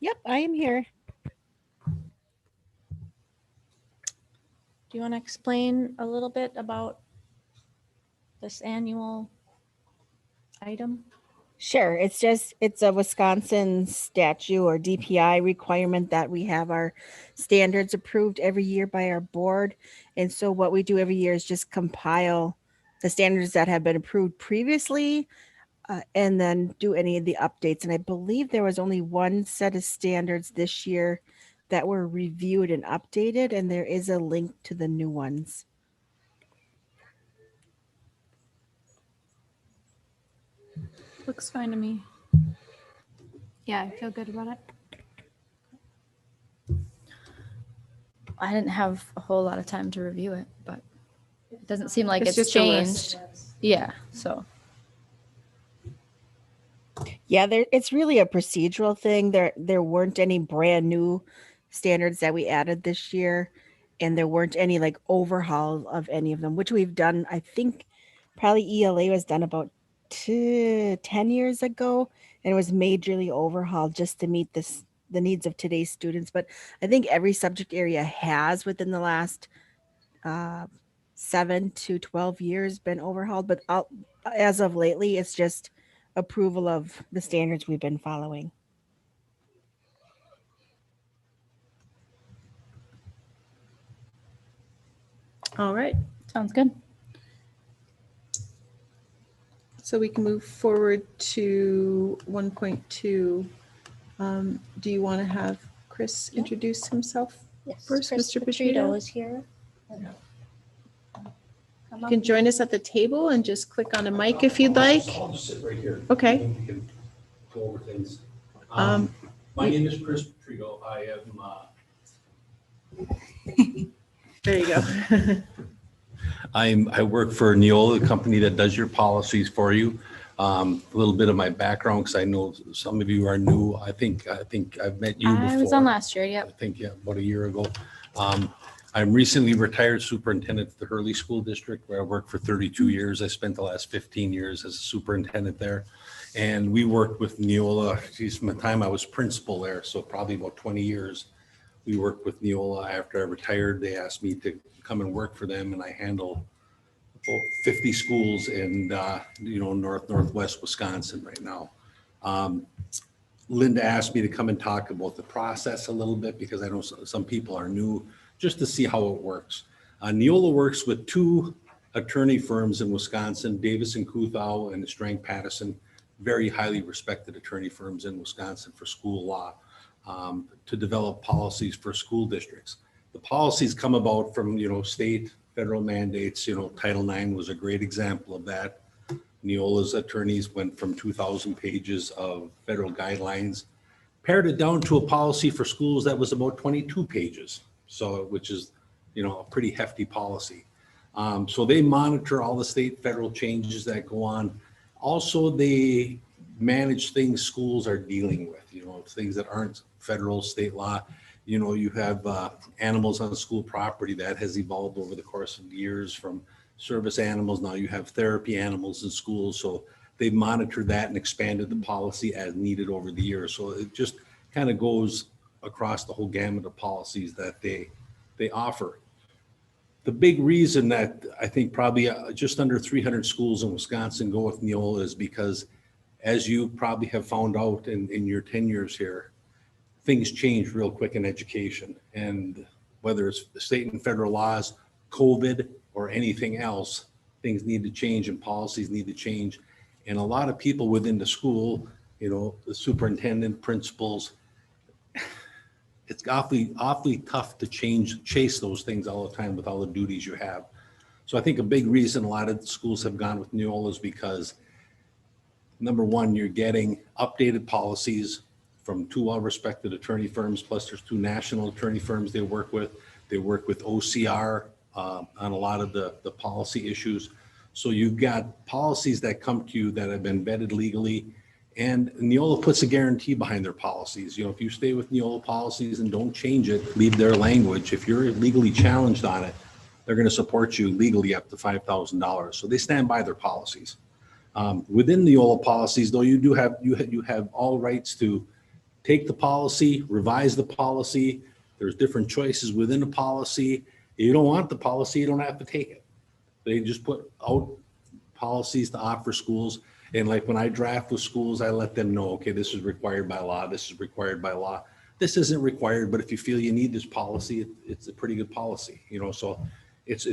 Yep, I am here. Do you want to explain a little bit about this annual item? Sure. It's a Wisconsin statute or DPI requirement that we have our standards approved every year by our board. And so what we do every year is just compile the standards that have been approved previously, and then do any of the updates. And I believe there was only one set of standards this year that were reviewed and updated, and there is a link to the new ones. Looks fine to me. Yeah, I feel good about it. I didn't have a whole lot of time to review it, but it doesn't seem like it's just a list. changed. Yeah, so Yeah, it's really a procedural thing. There weren't any brand new standards that we added this year, and there weren't any like overhaul of any of them, which we've done. I think probably ELA was done about 10 years ago, and it was majorly overhauled just to meet the needs of today's students. But I think every subject area has within the last 7 to 12 years been overhauled. But as of lately, it's just approval of the standards we've been following. All right, sounds good. so we can move forward to 1.2. Do you want to have Chris introduce himself? Yes, First, Chris Mr. Petritto Petritto. is here. You can join us at the table and just click on a mic if you'd like. I'll just sit right here. Okay. We can go over things. Um, My name is Chris Petritto. I am. There you go. I work for Neola, the company that does your policies for you. A little bit of my background, because I know some of you are new. I think I've met you before. I was on last year, yep. I think, yeah, about a year ago. I'm recently retired superintendent at the Hurley School District, where I worked for 32 years. I spent the last 15 years as a superintendent there. And we worked with Neola, geez, from the time I was principal there, so probably about 20 years. We worked with Neola. After I retired, they asked me to come and work for them, and I handle about 50 schools in northwest Wisconsin right now. Linda asked me to come and talk about the process a little bit, because I know some people are new, just to see how it works. Neola works with two attorney firms in Wisconsin, Davis and Kuthau and Strang Pattison, very highly respected attorney firms in Wisconsin for school law, to develop policies for school districts. The policies come about from, state, federal mandates. Title IX was a great example of that. Neola's attorneys went from 2,000 pages of federal guidelines, pared it down to a policy for schools that was about 22 pages. So, which is, a pretty hefty policy. So they monitor all the state, federal changes that go on. Also, they manage things schools are dealing with, things that aren't federal, state law. You have animals on school property that has evolved over the course of years from service animals. Now you have therapy animals in schools. So they've monitored that and expanded the policy as needed over the years. So it just kind of goes across the whole gamut of policies that they offer. The big reason that I think probably just under 300 schools in Wisconsin go with Neola is because, as you probably have found out in your 10 years here, things change real quick in education. And whether it's the state and federal laws, COVID, or anything else, things need to change and policies need to change. And a lot of people within the school, the superintendent, principals, it's awfully tough to chase those things all the time with all the duties you have. So I think a big reason a lot of schools have gone with Neola is because, number one, you're getting updated policies from two well-respected attorney firms, plus there's two national attorney firms they work with. They work with OCR on a lot of the policy issues. So you've got policies that come to you that have been vetted legally, and Neola puts a guarantee behind their policies. If you stay with Neola policies and don't change it, leave their language, if you're legally challenged on it, they're going to support you legally up to $5,000. So they stand by their policies. Within Neola policies, though, you have all rights to take the policy, revise the policy. There's different choices within the policy. If you don't want the policy, you don't have to take it. They just put out policies to offer schools. And like when I draft with schools, I let them know, okay, this is required by law. This is required by law. This isn't required, but if you feel you need this policy, it's a pretty good policy, you know, so it's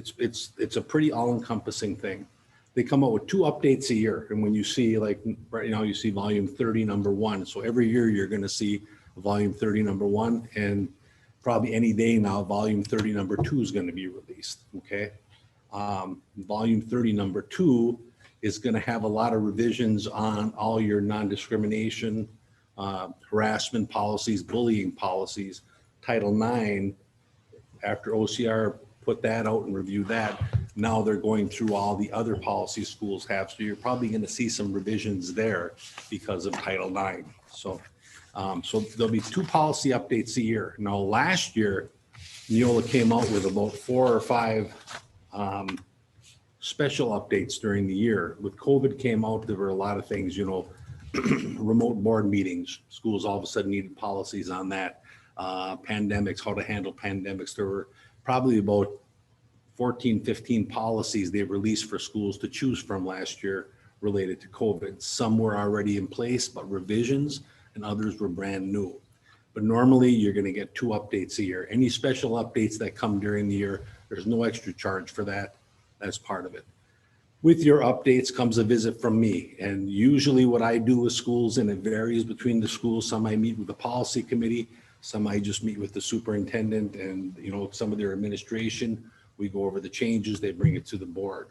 a pretty all-encompassing thing. They come out with 2 updates a year. And when you see like right now, you see volume 30, number 1. So every year you're going to see volume 30, number 1, and probably any day now, volume 30, number 2 is going to be released. Okay. Volume 30, number 2 is going to have a lot of revisions on all your non-discrimination, harassment policies, bullying policies. Title IX, after OCR put that out and reviewed that, now they're going through all the other policies schools have. So you're probably going to see some revisions there because of Title IX. So, so there'll be 2 policy updates a year. Now, last year, Neola came out with about 4 or 5 special updates during the year. With COVID came out, there were a lot of things, you know, remote board meetings. Schools all of a sudden needed policies on that. Pandemics, how to handle pandemics. There were probably about 14, 15 policies they released for schools to choose from last year related to COVID. Some were already in place, but revisions, and others were brand new. But normally you're going to get 2 updates a year. Any special updates that come during the year, there's no extra charge for that. That's part of it. With your updates comes a visit from me. And usually what I do with schools, and it varies between the schools, some I meet with the policy committee, some I just meet with the superintendent and, you know, some of their administration. We go over the changes, they bring it to the board.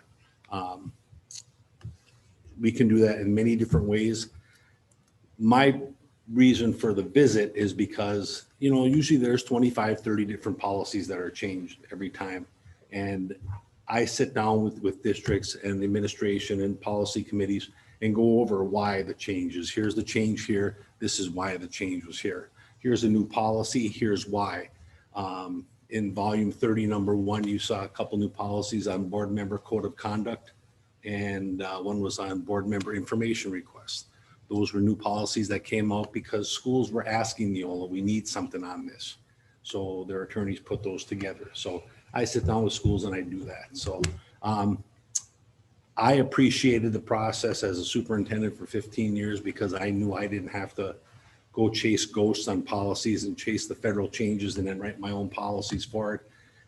We can do that in many different ways. My reason for the visit is because, you know, usually there's 25, 30 different policies that are changed every time. And I sit down with districts and the administration and policy committees and go over why the change is. Here's the change here. This is why the change was here. Here's a new policy. Here's why. In volume 30, number 1, you saw a couple new policies on board member code of conduct, and one was on board member information requests. Those were new policies that came out because schools were asking Neola, we need something on this. So their attorneys put those together. So I sit down with schools and I do that. So I appreciated the process as a superintendent for 15 years because I knew I didn't have to go chase ghosts on policies and chase the federal changes and then write my own policies for it.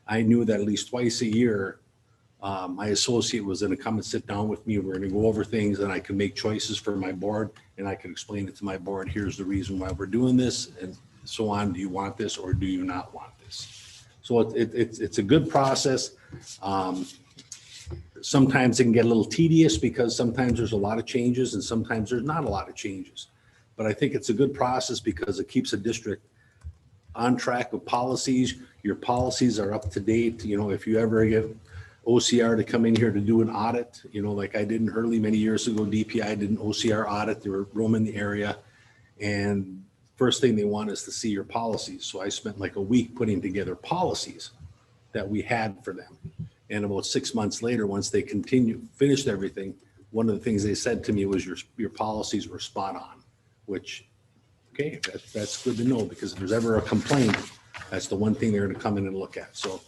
I knew that at least twice a year, my associate was going to come and sit down with me. We're going to go over things and I could make choices for my board and I could explain it to my board. Here's the reason why we're doing this and so on. Do you want this or do you not want this? So it's a good process. Sometimes it can get a little tedious because sometimes there's a lot of changes and sometimes there's not a lot of changes. But I think it's a good process because it keeps a district on track with policies. Your policies are up to date. You know, if you ever get OCR to come in here to do an audit, you know, like I did in Hurley many years ago, DPI did an OCR audit. They were roaming the area. And first thing they want is to see your policies. So I spent like a week putting together policies that we had for them. And about 6 months later, once they finished everything, one of the things they said to me was your policies were spot on. Which, okay, that's good to know because if there's ever a complaint, that's the one thing they're going to come in and look at. So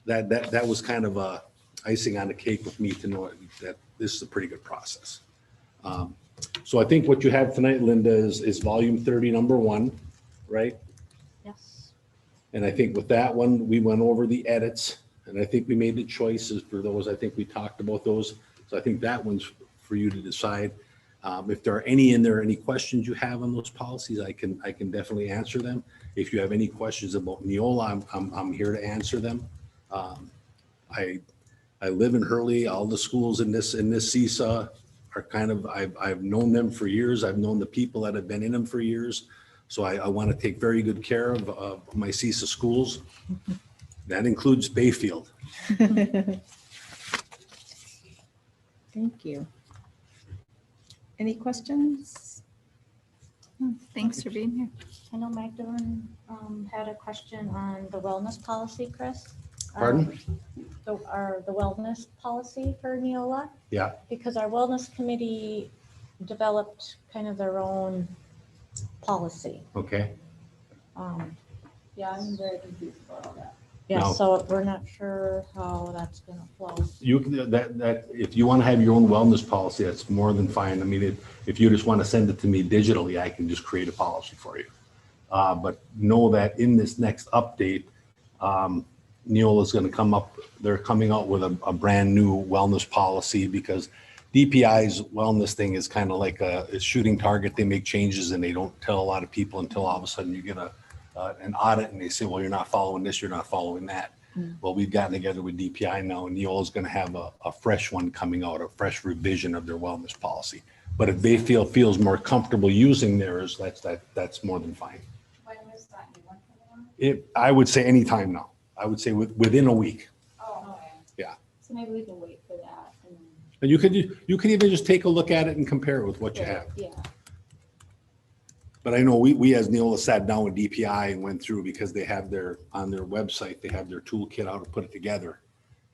that was kind of a icing on the cake with me to know that this is a pretty good process. So I think what you have tonight, Linda, is volume 30, number 1, right? Yes. And I think with that one, we went over the edits and I think we made the choices for those. I think we talked about those. So I think that one's for you to decide. If there are any in there, any questions you have on those policies, I can definitely answer them. If you have any questions about Neola, I'm here to answer them. I live in Hurley. All the schools in this CISA are kind of, I've known them for years. I've known the people that have been in them for years. So I want to take very good care of my CISA schools. That includes Bayfield. Thank you. Any questions? Thanks for being here. I know Magdalene had a question on the wellness policy, Chris. Pardon? The wellness policy for Neola, Yeah. because our wellness committee developed kind of their own policy. Okay? Yeah, I'm very confused about all that. Yeah, No. so we're not sure how that's gonna flow. You can, if you want to have your own wellness policy, that's more than fine. I mean, if you just want to send it to me digitally, I can just create a policy for you. But know that in this next update, Neola's going to come up, they're coming out with a brand new wellness policy because DPI's wellness thing is kind of like a shooting target. They make changes and they don't tell a lot of people until all of a sudden you get an audit and they say, well, you're not following this, you're not following that. Well, we've gotten together with DPI now and Neola's going to have a fresh one coming out, a fresh revision of their wellness policy. But if they feels more comfortable using theirs, that's more than fine. When was that new one coming on? I would say anytime now. I would say within a week. Oh, okay. Yeah. So maybe we can wait for that and then. And you could even just take a look at it and compare it with what you have. Yeah. But I know we as Neola sat down with DPI and went through because they have on their website, they have their toolkit out to put it together.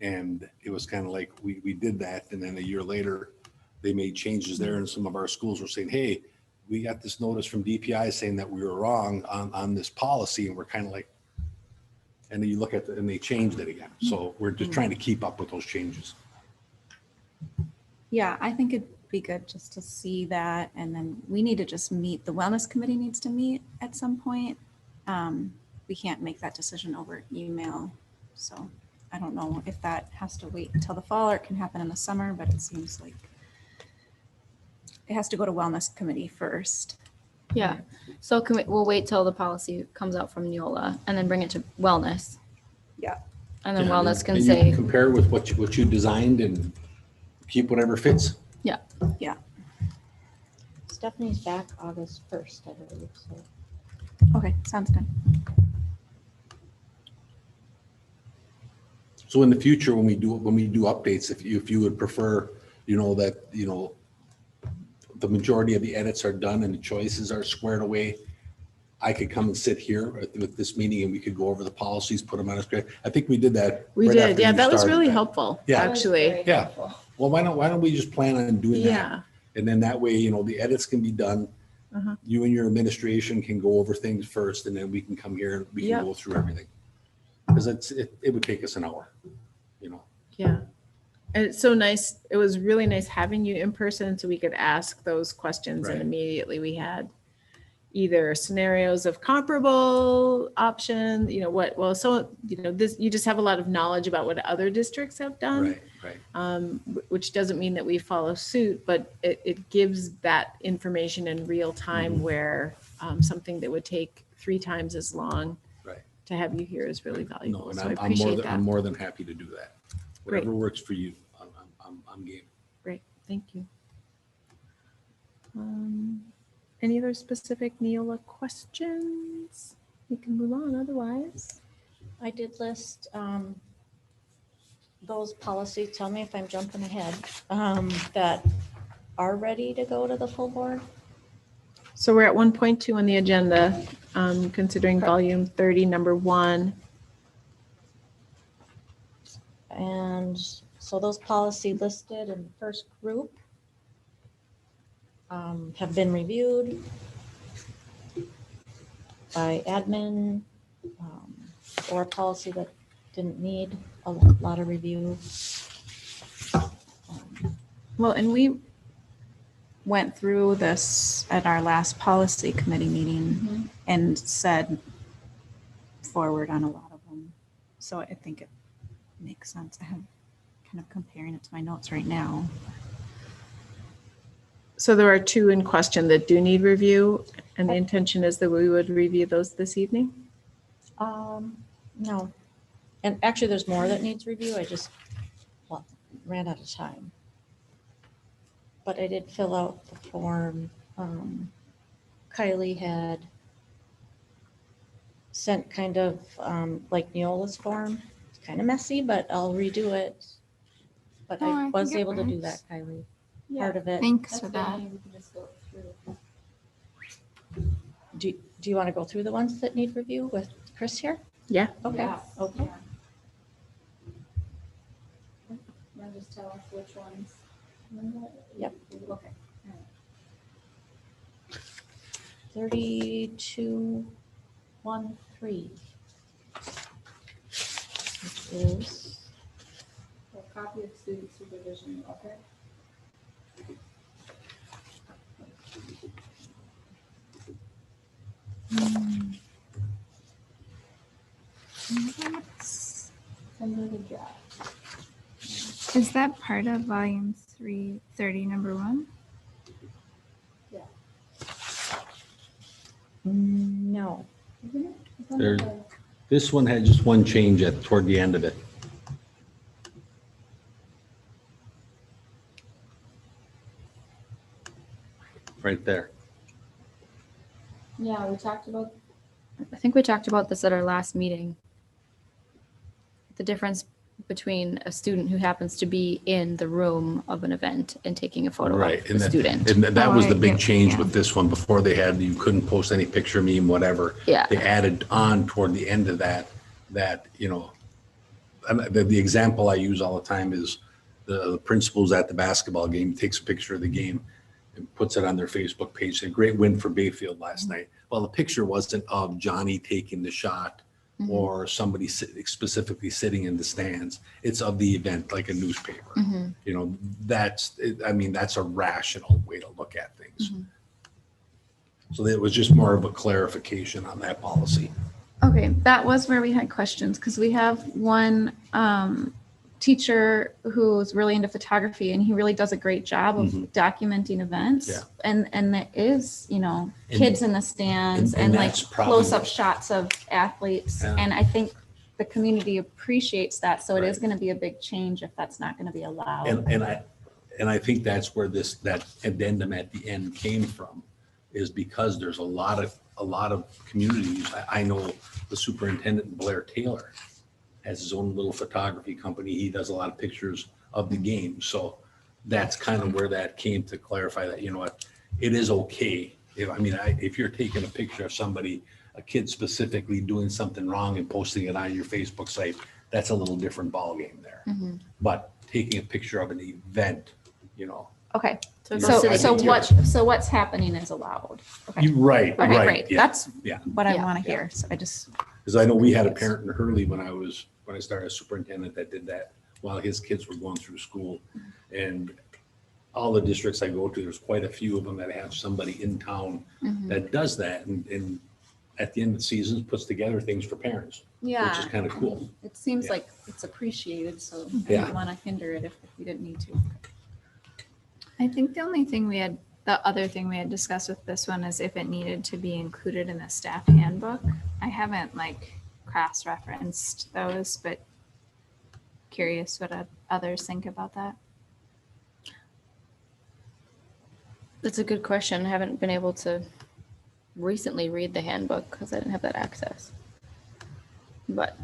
And it was kind of like, we did that. And then a year later, they made changes there and some of our schools were saying, hey, we got this notice from DPI saying that we were wrong on this policy. And we're kind of like, and then you look at and they changed it again. So we're just trying to keep up with those changes. Yeah, I think it'd be good just to see that. And then we need to just meet, the wellness committee needs to meet at some point. We can't make that decision over email. So I don't know if that has to wait until the fall or it can happen in the summer, but it seems like it has to go to wellness committee first. Yeah, so we'll wait till the policy comes out from Neola and then bring it to wellness. Yeah. And then Yeah, wellness can and you say, compare with what you designed and keep whatever fits. Stephanie's back August 1st, I believe, so. Okay, sounds good. So in the future, when we do updates, if you would prefer, that, the majority of the edits are done and the choices are squared away, I could come and sit here with this meeting and we could go over the policies, put them on a script. I think we did that. We right did. after Yeah, you that was started really that. helpful, Yeah. actually. Yeah. Well, why don't we just plan on doing that? Yeah. And then that way, the edits can be done. Uh-huh. You and your administration can go over things first and then we can come here and we can Yep. go through everything. Because it would take us an hour, Yeah. And it's so nice. It was really nice having you in person so we could ask those questions and Right. immediately we had either scenarios of comparable option, this, you just have a lot of knowledge about what other districts have done. Right. Which doesn't mean that we follow suit, but it gives that information in real time where something that would take 3 times as long Right. to have you here is really No, valuable. and So I I'm appreciate that. more than happy to do that. Great. Whatever works for you, I'm game. Great, thank you. Any other specific Neola questions? We can move on otherwise. I did list those policies, tell me if I'm jumping ahead, that are ready to go to the full board. So we're at 1.2 on the agenda, considering Correct. volume 30, number 1. And so those policy listed in the first group have been reviewed by admin, or a policy that didn't need a lot of review. Well, and we went through this at our last policy committee meeting and said forward on a lot of them. So I think it makes sense. I have kind of comparing it to my notes right now. So there are 2 in question that do need review, and the intention is that we would review those this evening? No. And actually, there's more that needs review. I just ran out of time. But I did fill out the form. Kylie had sent kind of like Neola's form. It's kind of messy, but I'll redo it. But Oh, I I think was it able to do works. that, Kylie. Part of it. Thanks for That's that. good. We can just go through. Do you want to go through the ones that need review with Chris here? Yeah. Okay, Yeah. okay. Then just tell us which ones. Yep. Okay. 3213. Which is, A copy of student supervision, okay? Under the draft. Is that part of volume 330, number 1? no. Isn't it? It's under There- the- This one had just one change toward the end of it. Right there. Yeah, we talked about. I think we talked about this at our last meeting. The difference between a student who happens to be in the room of an event and taking a photo Right. of the And that, student. and that was the Oh, big yeah, change yeah. with this one. Before they had, you couldn't post any picture, meme, whatever. Yeah. They added on toward the end of that, you know, and the example I use all the time is the principal's at the basketball game, takes a picture of the game and puts it on their Facebook page, saying, great win for Bayfield last night. Well, the picture wasn't of Johnny taking the shot or somebody specifically sitting in the stands. It's of the event, like a newspaper. You know, that's a rational way to look at things. So it was just more of a clarification on that policy. Okay, that was where we had questions because we have one teacher who's really into photography and he really does a great job of documenting events. Yeah. And there is, And- kids in the stands and and like that's probably- close-up shots of athletes. Yeah. And I think the community appreciates that. So it is Right. going to be a big change if that's not going to be allowed. And I think that's where that addendum at the end came from, is because there's a lot of communities. I know the superintendent, Blair Taylor, has his own little photography company. He does a lot of pictures of the game. So that's kind of where that came to clarify that, you know what, it is okay. If you're taking a picture of somebody, a kid specifically doing something wrong and posting it on your Facebook site, that's a little different ballgame there. But taking a picture of an event, Okay, So Yeah, go I so think what's happening is allowed. Okay, Right, okay, right. great. Yeah. That's Yeah. what I Yeah. want to hear. So I just, Because I know we had a parent in Hurley when I started as superintendent that did that while his kids were going through school. And all the districts I go to, there's quite a few of them that have somebody in town that does that. And at the end of the season, puts together things for parents, which is kind of cool. it seems Yeah. like it's appreciated, so I Yeah. didn't want to hinder it if we didn't need to. I think the other thing we had discussed with this one is if it needed to be included in the staff handbook. I haven't cross-referenced those, but curious what others think about that. That's a good question. I haven't been able to recently read the handbook because I didn't have that access. But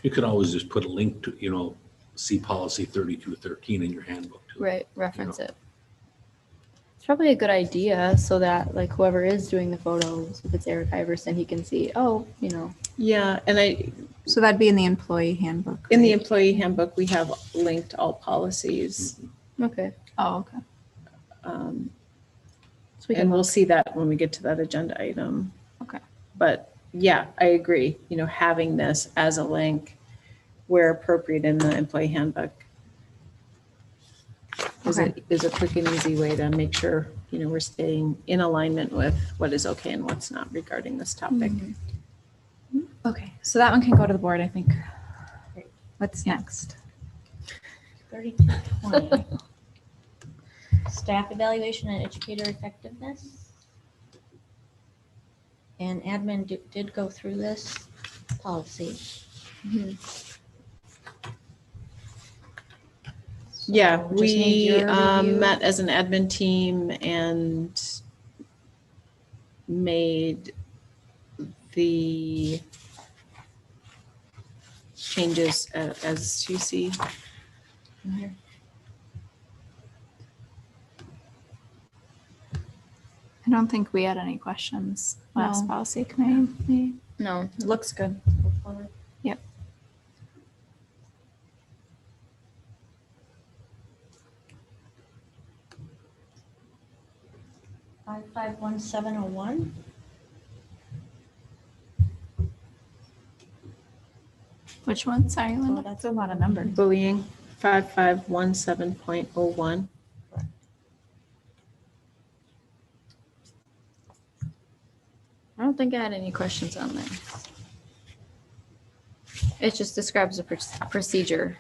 You could always just put a link to, see policy 3213 in your handbook too. right, reference it. It's probably a good idea so that whoever is doing the photos, if it's Eric Iverson, he can see, Yeah, and So that'd be in the employee handbook. in the right? employee handbook, we have linked all policies. okay. Oh, okay. So we can And we'll look. see that when we get to that agenda item. Okay. But yeah, I agree, having this as a link where appropriate in the employee handbook is a quick and easy way to make sure, we're staying in alignment with what is okay and what's not regarding this topic. Okay, so that one can go to the board, I think. What's next? 3220. Staff evaluation and educator effectiveness. And admin did go through this policy. Yeah, So just need we your review. met as an admin team and made the changes as you see in here. I don't think we had any questions last No. policy committee meeting. No. Looks good. Yep. 551701. Which one? Sorry, Linda. that's That's a lot of numbers. Bullying, 5517.01. I don't think I had any questions on there. It just describes a procedure.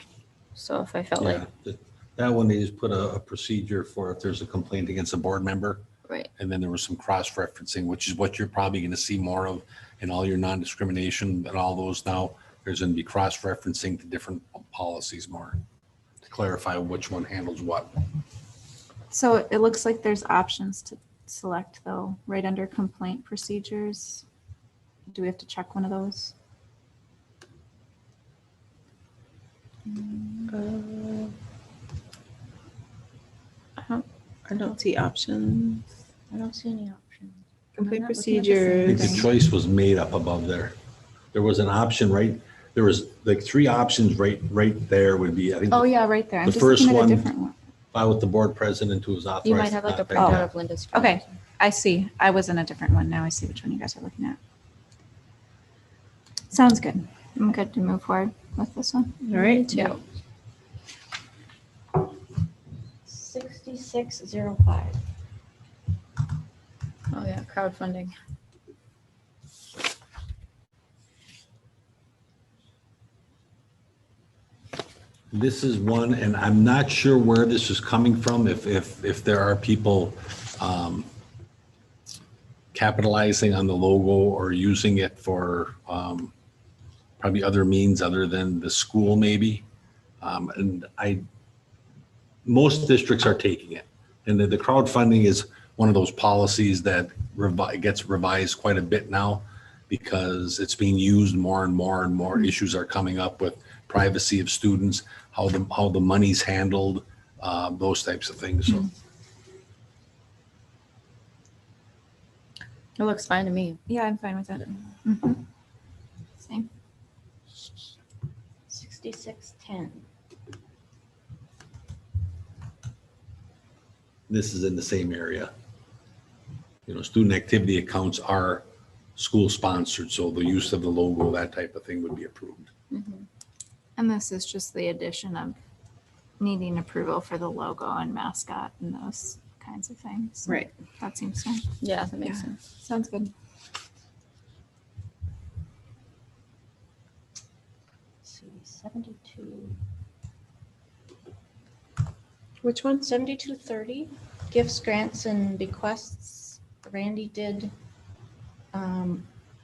So if I felt like, Yeah, that one, they just put a procedure for if there's a complaint against a board member. right, And then there was some cross-referencing, which is what you're probably going to see more of in all your non-discrimination and all those now. There's going to be cross-referencing to different policies more to clarify which one handles what. So it looks like there's options to select though, right under complaint procedures. Do we have to check one of those? I don't see options. I don't see any options. Complete I'm not looking at the same I think procedures. the choice was made up above there. There was an option, right? There was like 3 options right there would be, I think, Oh, yeah, right there. I'm The just looking first at a one- different one. file with the board president who was authorized. you might have like a to contact- printout of Linda's. screen. Okay, I see. I was in a different one. Now I see which one you guys are looking at. Sounds good. I'm good to move forward with this one. All right. Yeah. 6605. Oh yeah, crowdfunding. This is one, and I'm not sure where this is coming from, if there are people capitalizing on the logo or using it for probably other means other than the school maybe. Most districts are taking it. And the crowdfunding is one of those policies that gets revised quite a bit now because it's being used more and more and more issues are coming up with privacy of students, how the money's handled, those types of things. So It looks fine to me. Yeah, I'm fine with it. Mhm. Same. 6610. this is in the same area. Student activity accounts are school sponsored, so the use of the logo, that type of thing would be approved. And this is just the addition of needing approval for the logo and mascot and those kinds of things. Right. That seems fine. Yeah, that makes Yeah. sense. Sounds good. Let's see, 72. Which one? 7230, gifts, grants, and bequests. Randy did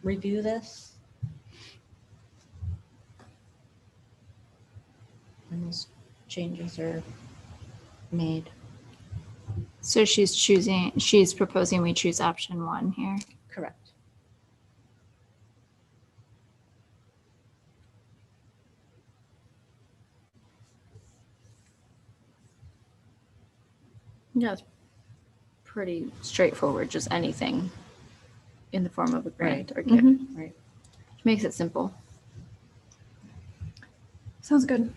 review this. And those changes are made. So she's proposing we choose option 1 here. Correct. Yeah, it's pretty straightforward, just anything in the form of a grant or gift. Mhm. Right. Makes it simple. Sounds good.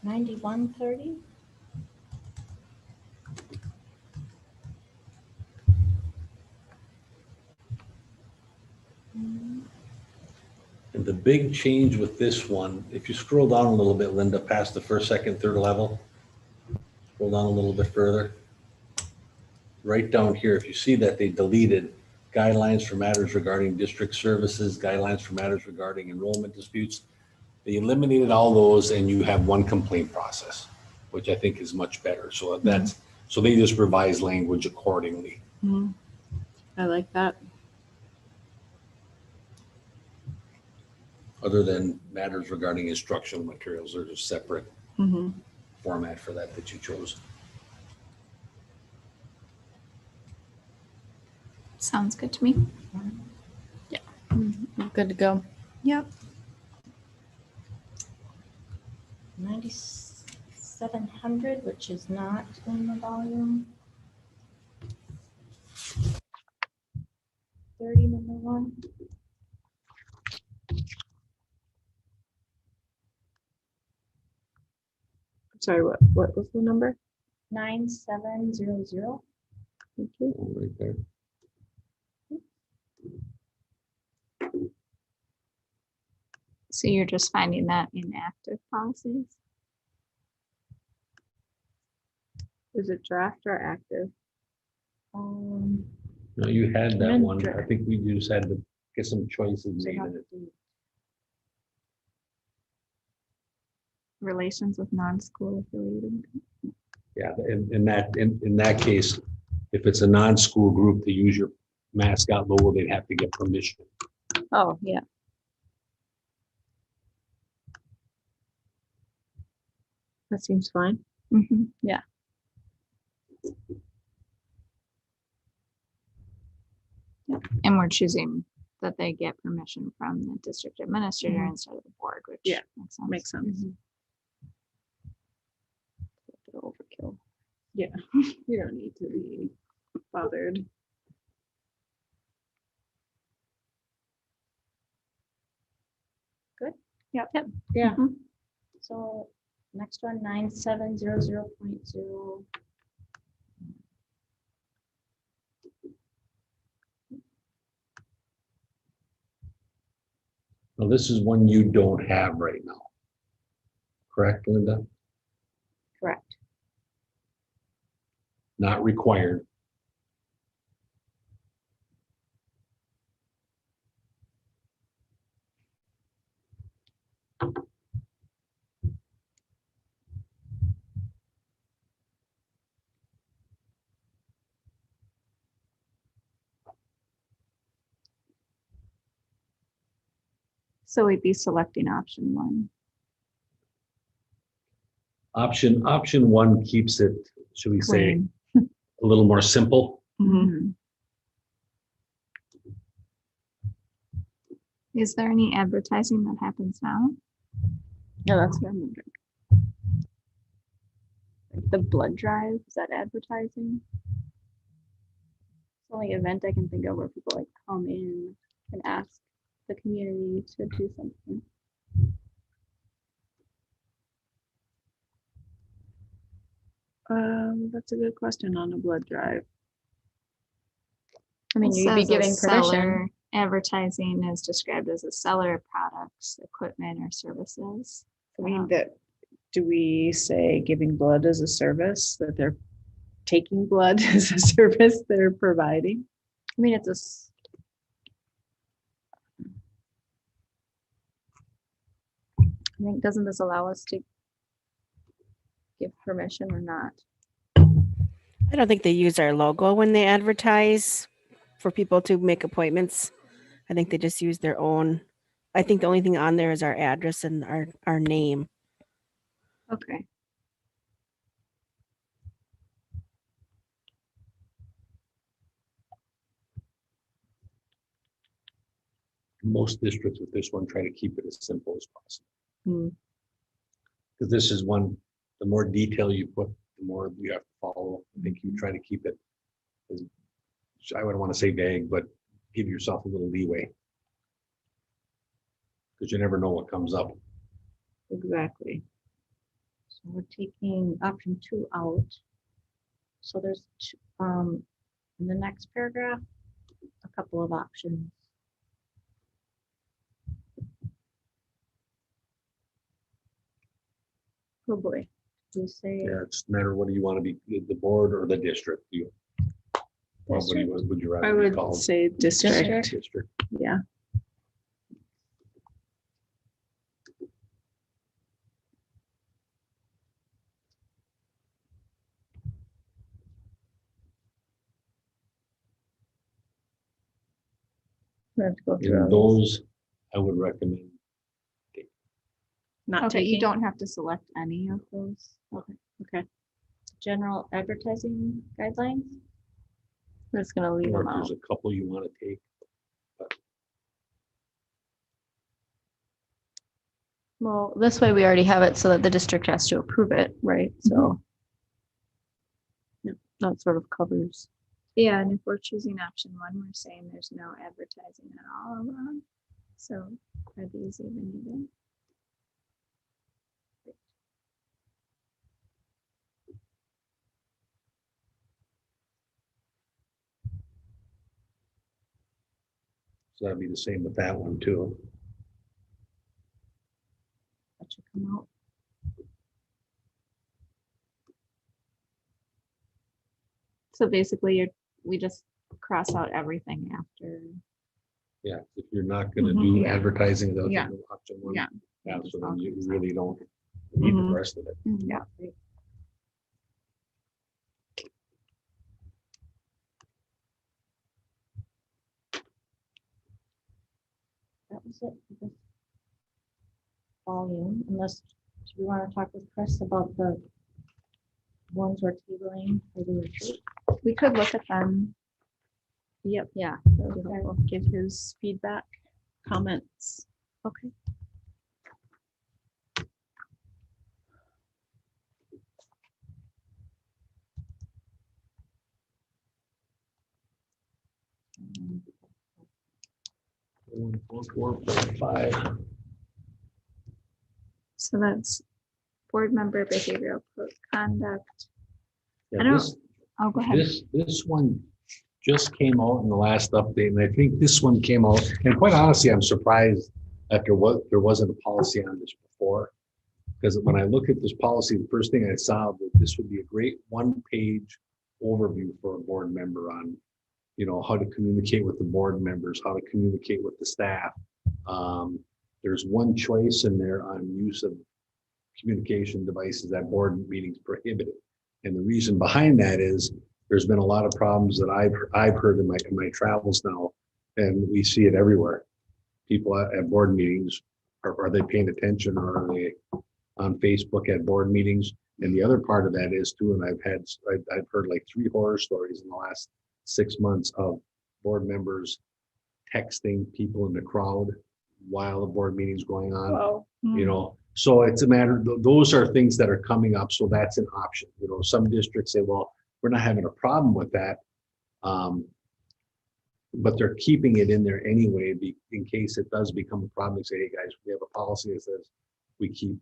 9130. And the big change with this one, if you scroll down a little bit, Linda, past the first, second, third level, scroll down a little bit further. Right down here, if you see that they deleted guidelines for matters regarding district services, guidelines for matters regarding enrollment disputes. They eliminated all those and you have one complaint process, which I think is much better. So so they just revise language accordingly. I like that. Other than matters regarding instructional materials, there's a separate format for that you chose. Sounds good to me. Good to go. Yep. 9700, which is not in the volume. 30, number 1. Sorry, what was the number? 9700. Right there. So you're just finding that in active policies? Is it draft or active? No, you had that Then one. I think we just had to get some choices so made not in it. the- Relations with non-school affiliated. Yeah, in that case, if it's a non-school group to use your mascot logo, they'd have to get permission. Oh, yeah. That seems fine. Mhm. Yep. And we're choosing that they get permission from the district administrator instead of the board, which Yeah, makes sense. Makes sense. Overkill. You don't need to be bothered. Yep. Yeah. Mhm. So next one, 9700.0. Now, this is one you don't have right now. Correct, Linda? Correct. Not required. So we'd be selecting option one. Option one keeps it, should we say, Clean. a little more simple. Mhm. Is there any advertising that happens now? Yeah, that's what I'm wondering. Like the blood drive, is that advertising? It's the only event I can think of where people like come in and ask the community to do something. That's a good question on a blood drive. I mean, It you'd be says a giving permission. seller Advertising is described as a seller of products, equipment, or services. I mean, that, do we say giving blood as a service, that they're taking blood as a service they're providing? I mean, it's a I think, doesn't this allow us to give permission or not? I don't think they use our logo when they advertise for people to make appointments. I think they just use their own. I think the only thing on there is our address and our name. Okay. Most districts with this one try to keep it as simple as possible. Hmm. Because this is one, the more detail you put, the more you have to follow. I think you try to keep it as, I wouldn't want to say vague, but give yourself a little leeway. Because you never know what comes up. Exactly. So we're taking option 2 out. So there's in the next paragraph, a couple of options. Oh boy. We say Yeah, it's no matter what do you want to be, the board or the district? What would you I rather be would called? say district. District. Yeah. We have to go through. And all these. those, I would recommend. Not Okay, you taking. don't have to select any of those. general advertising guidelines. We're just gonna leave Or them if there's out. a couple you want to take. Well, this way we already have it so that the district has to approve it, right? So. Yeah, that sort of covers. Yeah, and if we're choosing option one, we're saying there's no advertising at all around. So that'd be easy to need it. So that'd be the same with that one too. That should come out. So basically, we just cross out everything after. Yeah, if you're not gonna Mhm. do Yeah. advertising, that's Yeah. option one. Yeah. Yeah, Just so all then you comes out. really don't need the Mhm. rest of it. Yeah. That was it for this volume, unless, do we want to talk with Chris about the ones we're tabling for the retreat? We could look at them. Yep. Yeah. That would be helpful. Give his feedback, comments. Okay. One, four, 4.5. So that's board member behavioral conduct. Yeah, I don't- this- Oh, go ahead. This one just came out in the last update, and I think this one came out, and quite honestly, I'm surprised that there wasn't a policy on this before. Because when I look at this policy, the first thing I saw was this would be a great one-page overview for a board member on, how to communicate with the board members, how to communicate with the staff. There's one choice in there on use of communication devices at board meetings prohibited. And the reason behind that is there's been a lot of problems that I've heard in my travels now, and we see it everywhere. People at board meetings, are they paying attention, or are they on Facebook at board meetings? And the other part of that is too, and I've heard like 3 horror stories in the last 6 months of board members texting people in the crowd while the board meeting's going on. Well, So it's a matter, those are things that are coming up, so that's an option. Some districts say, well, we're not having a problem with that. But they're keeping it in there anyway, in case it does become a problem. They say, hey guys, we have a policy that says we keep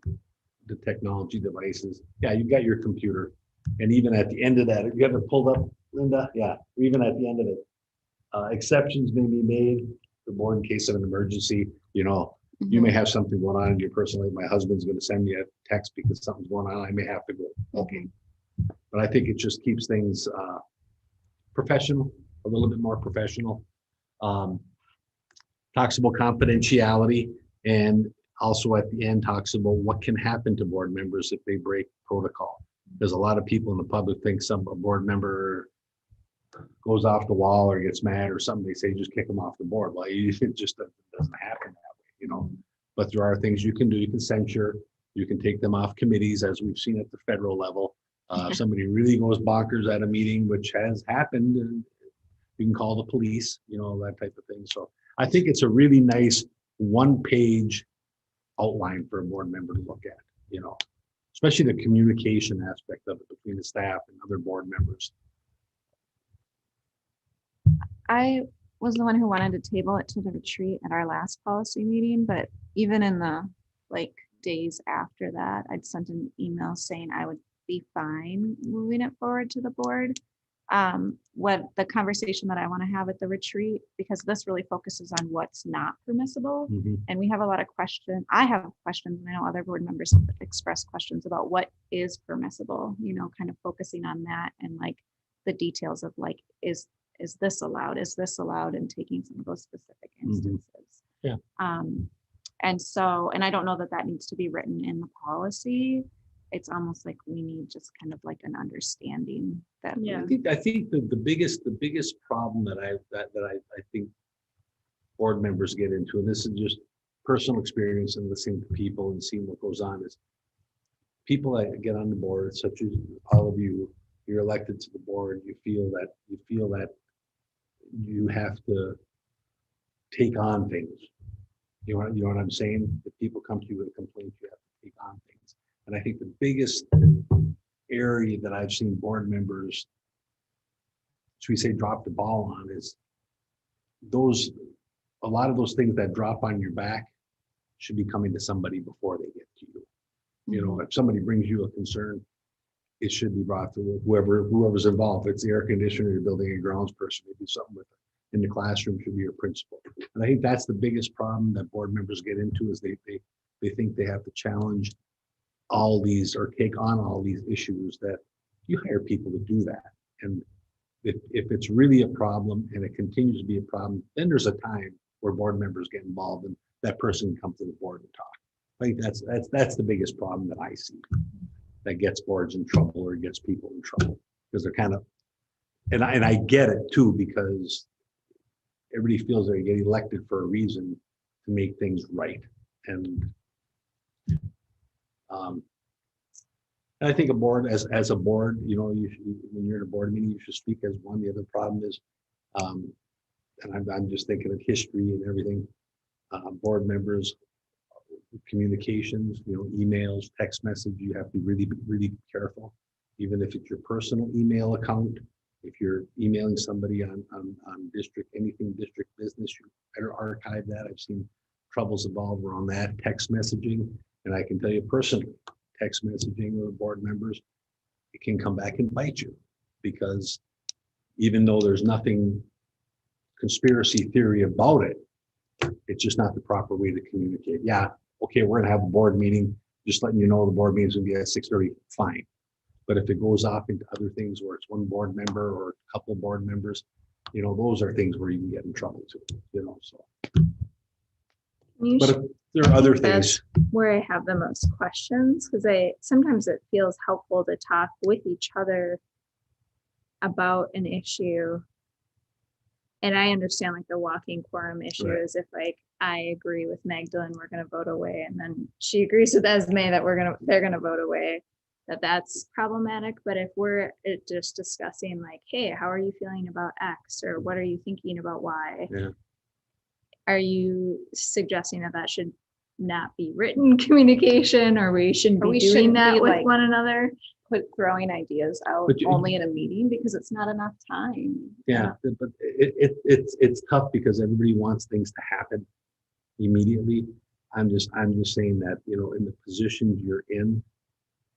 the technology devices. Yeah, you've got your computer. And even at the end of that, you have it pulled up, Linda? Yeah, even at the end of it, exceptions may be made, the board in case of an emergency. You may have something going on in your personal life. My husband's going to send me a text because something's going on. I may have to go. Okay. But I think it just keeps things professional, a little bit more professional. Talks about confidentiality, and also at the end talks about what can happen to board members if they break protocol. There's a lot of people in the public think a board member goes off the wall or gets mad or something. They say just kick them off the board. Well, it just doesn't happen that way. But there are things you can do. You can censure, you can take them off committees, as we've seen at the federal level. Somebody really goes bonkers at a meeting, which has happened, and you can call the police, that type of thing. So I think it's a really nice one-page outline for a board member to look at, especially the communication aspect of it between the staff and other board members. I was the one who wanted to table it to the retreat at our last policy meeting, but even in the days after that, I'd sent an email saying I would be fine moving it forward to the board. What the conversation that I want to have at the retreat, because this really focuses on what's not permissible. And we have a lot of questions. I have questions, and I know other board members have expressed questions about what is permissible, kind of focusing on that and the details of is this allowed? Is this allowed? And taking some of those specific instances. Yeah. And I don't know that needs to be written in the policy. It's almost like we need just kind of an understanding that. Yeah. I think that the biggest problem that I think board members get into, and this is just personal experience and listening to people and seeing what goes on, is people that get on the board, such as all of you, you're elected to the board, you feel that you have to take on things. You know what I'm saying? If people come to you with a complaint, you have to take on things. And I think the biggest area that I've seen board members, should we say, drop the ball on is a lot of those things that drop on your back should be coming to somebody before they get to you. If somebody brings you a concern, it should be brought to whoever's involved. If it's the air conditioner, you're building a grounds person, maybe something in the classroom should be your principal. And I think that's the biggest problem that board members get into is they think they have to challenge all these or take on all these issues that you hire people to do that. And if it's really a problem and it continues to be a problem, then there's a time where board members get involved and that person can come to the board and talk. I think that's the biggest problem that I see that gets boards in trouble or gets people in trouble because they're kind of, and I get it too, because everybody feels they're getting elected for a reason to make things right. And I think a board as a board, you know, when you're in a board meeting, you should speak as one. The other problem is, and I'm just thinking of history and everything, board members, communications, you know, emails, text message, you have to be really careful. Even if it's your personal email account, if you're emailing somebody on district, anything district business, you better archive that. I've seen troubles evolve around that, text messaging. And I can tell you personally, text messaging with board members, it can come back and bite you, because even though there's nothing conspiracy theory about it, it's just not the proper way to communicate. Yeah, okay, we're gonna have a board meeting, just letting you know the board meeting's gonna be at 6:30, fine. But if it goes off into other things where it's one board member or a couple of board members, you know, those are things where you can get in trouble too, you know, so. You But should- if there are other that's things. where I have the most questions, because sometimes it feels helpful to talk with each other about an issue. And I understand like the walking quorum issue Right. is if like I agree with Magdalene, we're gonna vote away, and then she agrees with Esme that they're gonna vote away, that's problematic. But if we're just discussing like, hey, how are you feeling about X, or what are you thinking about Y? Yeah. Are you suggesting that should not be written communication, or we shouldn't Or be we doing shouldn't that be, with like, one another? Quit throwing ideas out But you- only in a meeting because it's not enough time. Yeah, but it's tough because everybody wants things to happen immediately. I'm just saying that, you know, in the positions you're in,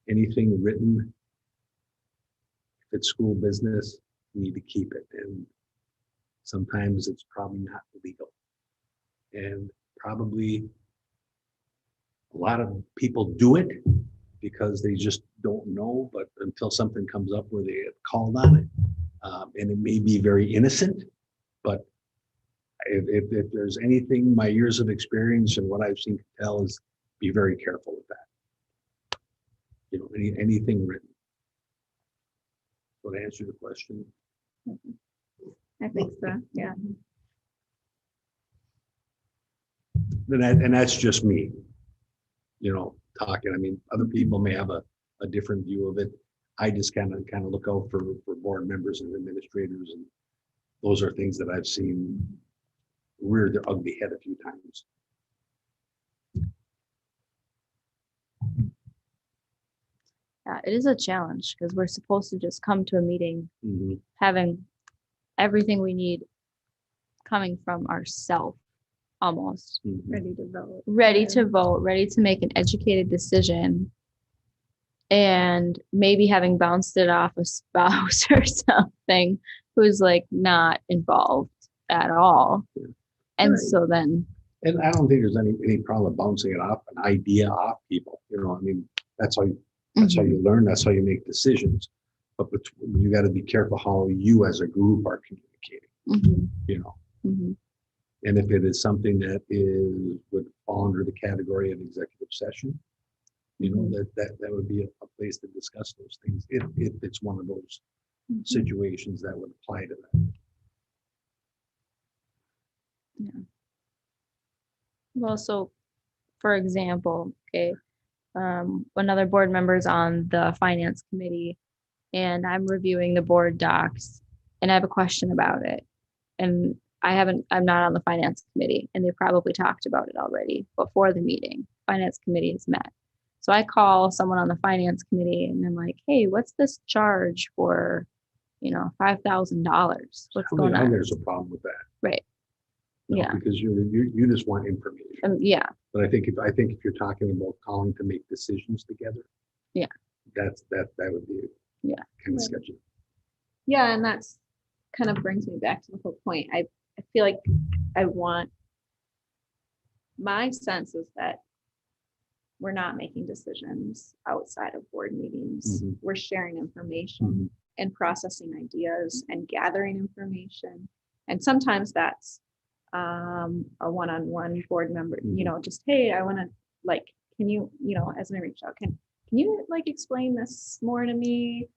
anything written, if it's school business, you need to keep it. And sometimes it's probably not legal. And probably a lot of people do it because they just don't know, but until something comes up where they get called on it, and it may be very innocent, but if there's anything, my years of experience and what I've seen to tell is be very careful with that. You know, anything written. Would I answer the question? I think so, yeah. And that's just me, you know, talking. I mean, other people may have a different view of it. I just kind of look out for board members and administrators, and those are things that I've seen rear their ugly head a few times. Yeah, it is a challenge because we're supposed to just come to a meeting Mhm. having everything we need coming from ourselves almost. Mhm. Ready to vote. Ready to vote, ready to make an educated decision. And maybe having bounced it off a spouse or something who's like not involved at all. And Right. so then, And I don't think there's any problem bouncing it off, an idea off people. You know, I mean, that's how you learn. That's how you make decisions. But you got to be careful how you as a group are communicating. Mhm, You know, mhm. and if it is something that would fall under the category of executive session, you know, that would be a place to discuss those things if it's one of those situations that would apply to that. Well, so for example, okay, another board member's on the finance committee and I'm reviewing the board docs and I have a question about it. And I'm not on the finance committee and they probably talked about it already before the meeting. Finance committee has met. So I call someone on the finance committee and I'm like, hey, what's this charge for, $5,000? What's going on? There's a problem with that. Right. You know, Yeah. because you just want information. Yeah. But I think if you're talking about calling to make decisions together, Yeah. that would be Yeah. kind of Right. sketchy. Yeah, and that's kind of brings me back to the whole point. I I feel like I want, my sense is that we're not making decisions outside of board meetings. Mhm. We're sharing information and processing ideas and gathering information. And sometimes that's a one-on-one board member, you know, just, hey, I want to, like, can you, you know, as I reach out, can you like explain this more to me?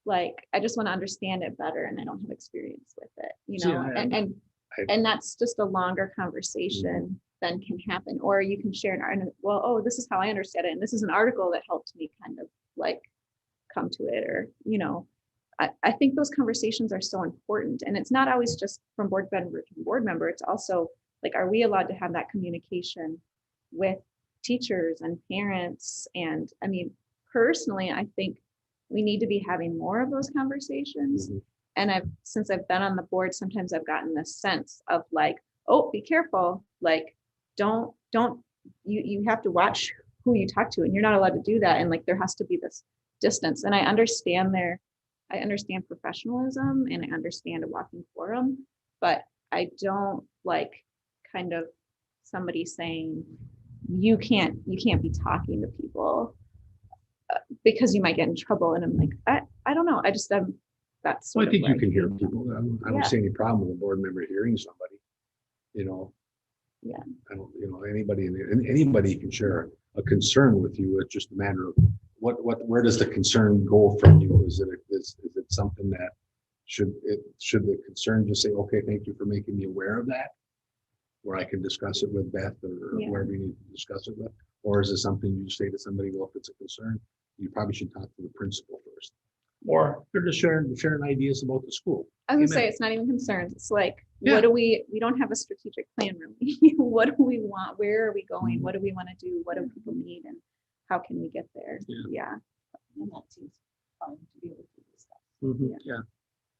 Like, I just want to understand it better and I don't have experience with it, you See, know, and that's just a longer conversation than can happen. Or you can share well, oh, this is how I understand it. And this is an article that helped me kind of like come to it, or, you know, I think those conversations are so important. And it's not always just from board member to board member. It's also like, are we allowed to have that communication with teachers and parents? And I mean, personally, I think we need to be having more of those conversations. And since I've been on the board, sometimes I've gotten this sense of like, oh, be careful. Like, don't, you have to watch who you talk to, and you're not allowed to do that. And like, there has to be this distance. And I understand professionalism, and I understand a walking forum, but I don't like kind of somebody saying, you can't be talking to people because you might get in trouble. And I'm like, I don't know. I just, that's. Well, I sort of think you like, can hear people. I don't Yeah. see any problem with a board member hearing somebody, you know. Yeah. I don't, you know, anybody can share a concern with you. It's just a matter of where does the concern go from you? Is it something that should the concern just say, okay, thank you for making me aware of that, where I can discuss it with Beth or Yeah. whoever you need to discuss it with? Or is it something you say to somebody, well, if it's a concern, you probably should talk to the principal first. Or they're just sharing ideas about the school. I was gonna Amen. say, it's not even concerns. It's like, Yeah. what do we don't have a strategic plan really. What do we want? Where are we going? What do we want to do? What do people need? And how can we get there? Yeah. And that seems fun to be able to discuss. Yeah.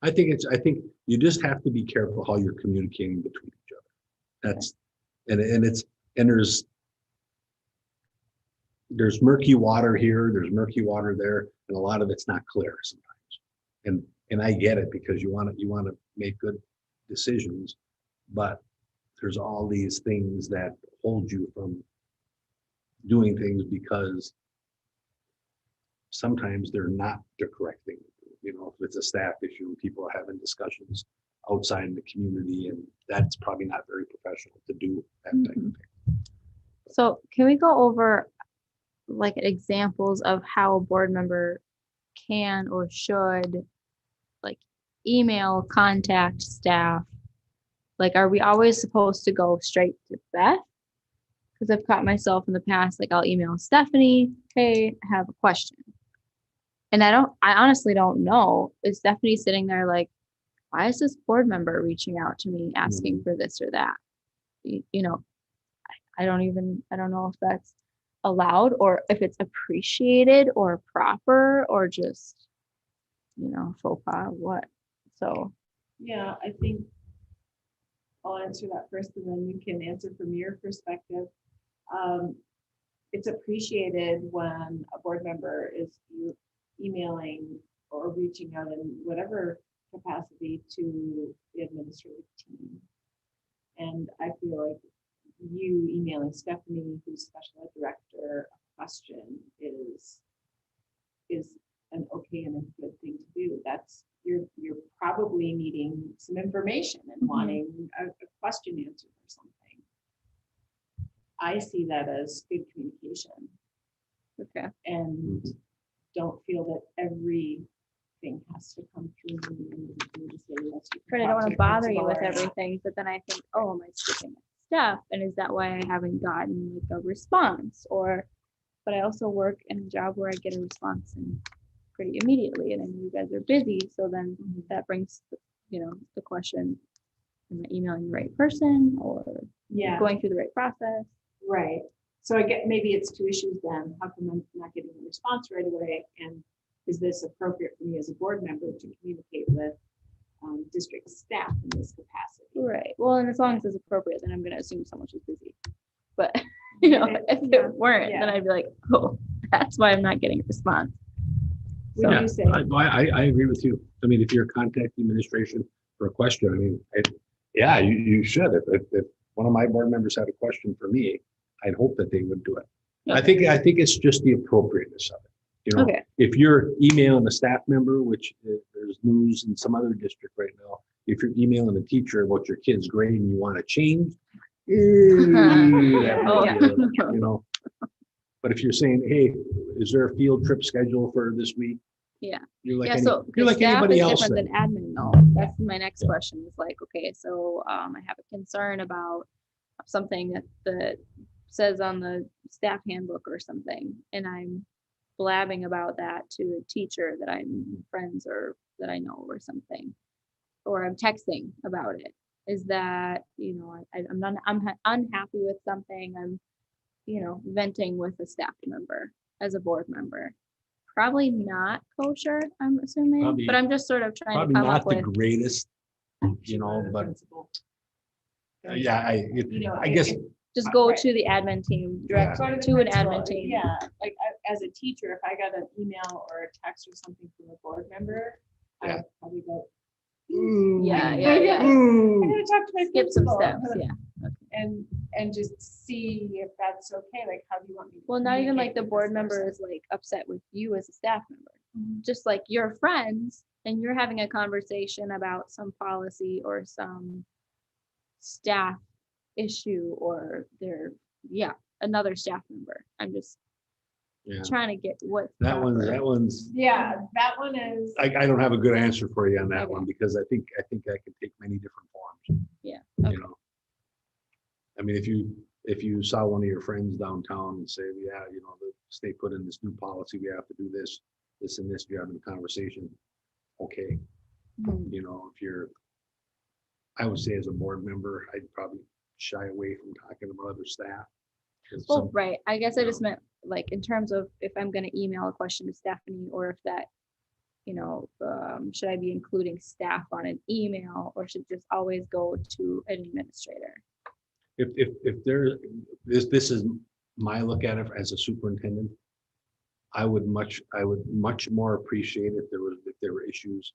I think you just have to be careful how you're communicating between each other. That's, and there's murky water here, there's murky water there, and a lot of it's not clear sometimes. And I get it, because you want to make good decisions, but there's all these things that hold you from doing things because sometimes they're not the correct thing to do. You know, if it's a staff issue and people are having discussions outside in the community, and that's probably not very professional to do that type of thing. So can we go over like examples of how a board member can or should like email, contact staff? Like, are we always supposed to go straight to Beth? Because I've caught myself in the past, like I'll email Stephanie, hey, I have a question. And I honestly don't know. Is Stephanie sitting there like, why is this board member reaching out to me asking for this or that? You know, I don't know if that's allowed or if it's appreciated or proper or just, you know, faux pas, what? So. Yeah, I think I'll answer that first and then you can answer from your perspective. It's appreciated when a board member is emailing or reaching out in whatever capacity to the administrative team. And I feel like you emailing Stephanie, who's special ed director, a question is an okay and a good thing to do. That's you're probably needing some information and wanting a question answered or something. I see that as good communication. Okay. And don't feel that everything has to come through me and you just say yes. You can But I don't talk want to to the bother you with principal or- everything, but then I think, oh, am I skipping stuff? And is that why I haven't gotten like a response? But I also work in a job where I get a response and pretty immediately, and I know you guys are busy, so then that brings, you know, the question, am I emailing the right person or Yeah. going through the right process? Right. So I get, maybe it's two issues then. How come I'm not getting a response right away? And is this appropriate for me as a board member to communicate with district staff in this capacity? Right. Well, and as long as it's appropriate, then I'm going to assume someone was busy. But, you know, if Yeah. it weren't, then I'd be like, oh, that's why I'm not getting a response. What do Yeah, you say? I agree with you. I mean, if you're contacting administration for a question, I mean, Yeah, you should. If one of my board members had a question for me, I'd hope that they would do it. I think it's just the appropriateness of it. You know, Okay. if you're emailing a staff member, which there's news in some other district right now, if you're emailing a teacher about your kid's grade and you want to change, that Oh, might be a little, you know. But if you're saying, hey, is there a field trip scheduled for this week? Yeah. You're like, Yeah, so you're like staff anybody is else. different then. than admin though. That's my next Yeah. question is like, okay, so I have a concern about something that says on the staff handbook or something, and I'm blabbing about that to a teacher that I'm friends or that I know or something, or I'm texting about it. Is that, I'm not, unhappy with something, I'm, venting with a staff member as a board member. Probably not kosher, I'm assuming, Probably- but I'm just sort of trying Probably to come not up the with, greatest, but yeah, I guess, just go Right. to the admin team, direct Go to the to an principal. admin team. Yeah, like as a teacher, if I got an email or a text or something from a board member, I Yeah. would probably go. Yeah, I yeah, yeah. gotta talk to my Skip some principal. steps, yeah. And just see if that's okay, like how do you want me to? Well, not even like communicate the with board this member person? is like upset with you as a staff member. Mm-hmm. Just like you're friends and you're having a conversation about some policy or some staff issue or another staff member. I'm just yeah, trying to get what. that one's, Yeah, that one is. I don't have a good answer for you on that Okay. one because I think that can take many different forms. Yeah, You okay. know, I mean, if you saw one of your friends downtown and say, yeah, the state put in this new policy, we have to do this, this and this, you're having a conversation. Okay, Mhm. if I would say as a board member, I'd probably shy away from talking about other staff. 'Cause Well, some- right. I guess I you just meant like in terms of if I'm gonna email a question to Stephanie or if that, should I be including staff on an email or should it just always go to an administrator? If this is my look at it as a superintendent, I would much more appreciate if there were issues,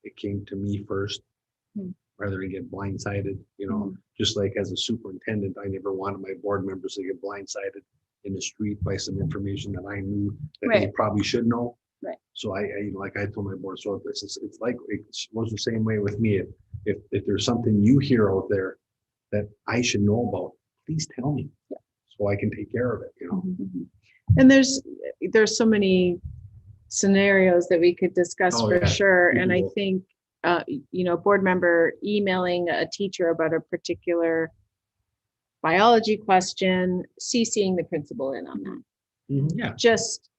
it came to me first, Hmm. rather than get blindsided, Mhm. just like as a superintendent, I never wanted my board members to get blindsided in the street by some information that I knew that they Right. probably should know. Right. So like I told my board, so it's like, it was the same way with me. If there's something you hear out there that I should know about, please tell me. So I can take care of it, Mhm. And there's so many scenarios that we could discuss Oh, for yeah. sure. We And can I go. think, board member emailing a teacher about a particular biology question, CCing the principal in on that, Yeah. just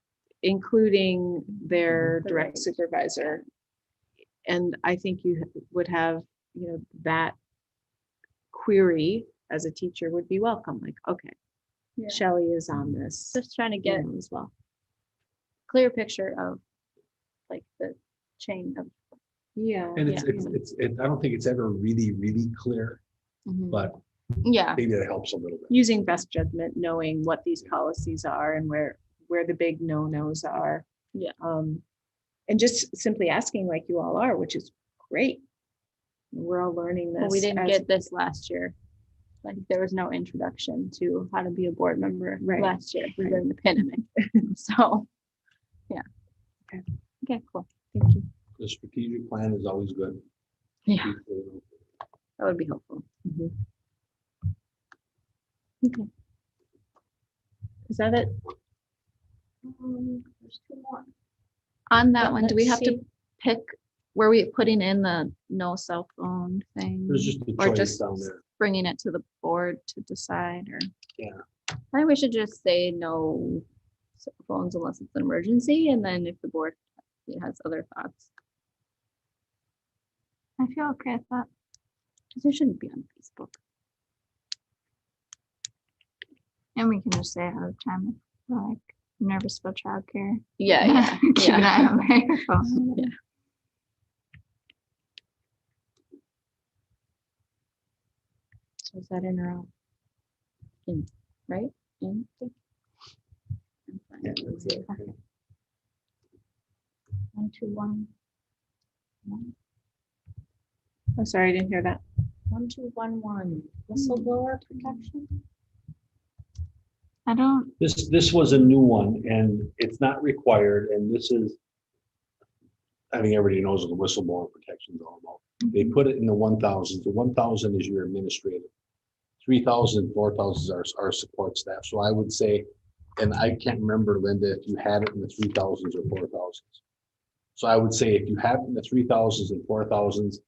including their The direct right. supervisor. And I think you would have, that query as a teacher would be welcome. Like, okay, Yeah. Shelley is on this. Just trying to get as well. clear picture of like the chain of. Yeah. And I don't think it's ever really, really clear, but Yeah, maybe that helps a little bit. Using best judgment, knowing what these policies are and where the big no-nos are. Yeah. And just simply asking like you all are, which is great. We're all learning this. well, we didn't as- get this last year. Like there was no introduction to how to be a board member Right. last year Right. during the pandemic. So, yeah. Okay. Okay, cool. Thank you. The strategic plan is always good. Yeah, that would be helpful. Mhm. Okay. Is that it? There's two more. On that one, do we let's have to pick, were we putting in the no cell phone thing? There's just a Or choice just down there. bringing it to the board to decide or? Yeah. I think we should just say no cell phones unless it's an emergency and then if the board has other thoughts. I feel okay with that. 'Cause it shouldn't be on Facebook. And we can just say ahead of time, if we're like nervous about childcare. Yeah, yeah, Keep an eye yeah. on my phone. Yeah. So is that in or out? In, right? In? I'm fine. Yeah, that's it. Okay. 1, 2, 1. I'm sorry, I didn't hear that. 1211 whistleblower protection. I don't, This was a new one and it's not required and this is, I think everybody knows what the whistleblower protection is all about. They put it in the 1,000. The 1,000 is your administrative. 3,000, 4,000 are our support staff. So I would say, and I can't remember, Linda, if you had it in the 3,000s or 4,000s. So I would say if you have it in the 3,000s and 4,000s,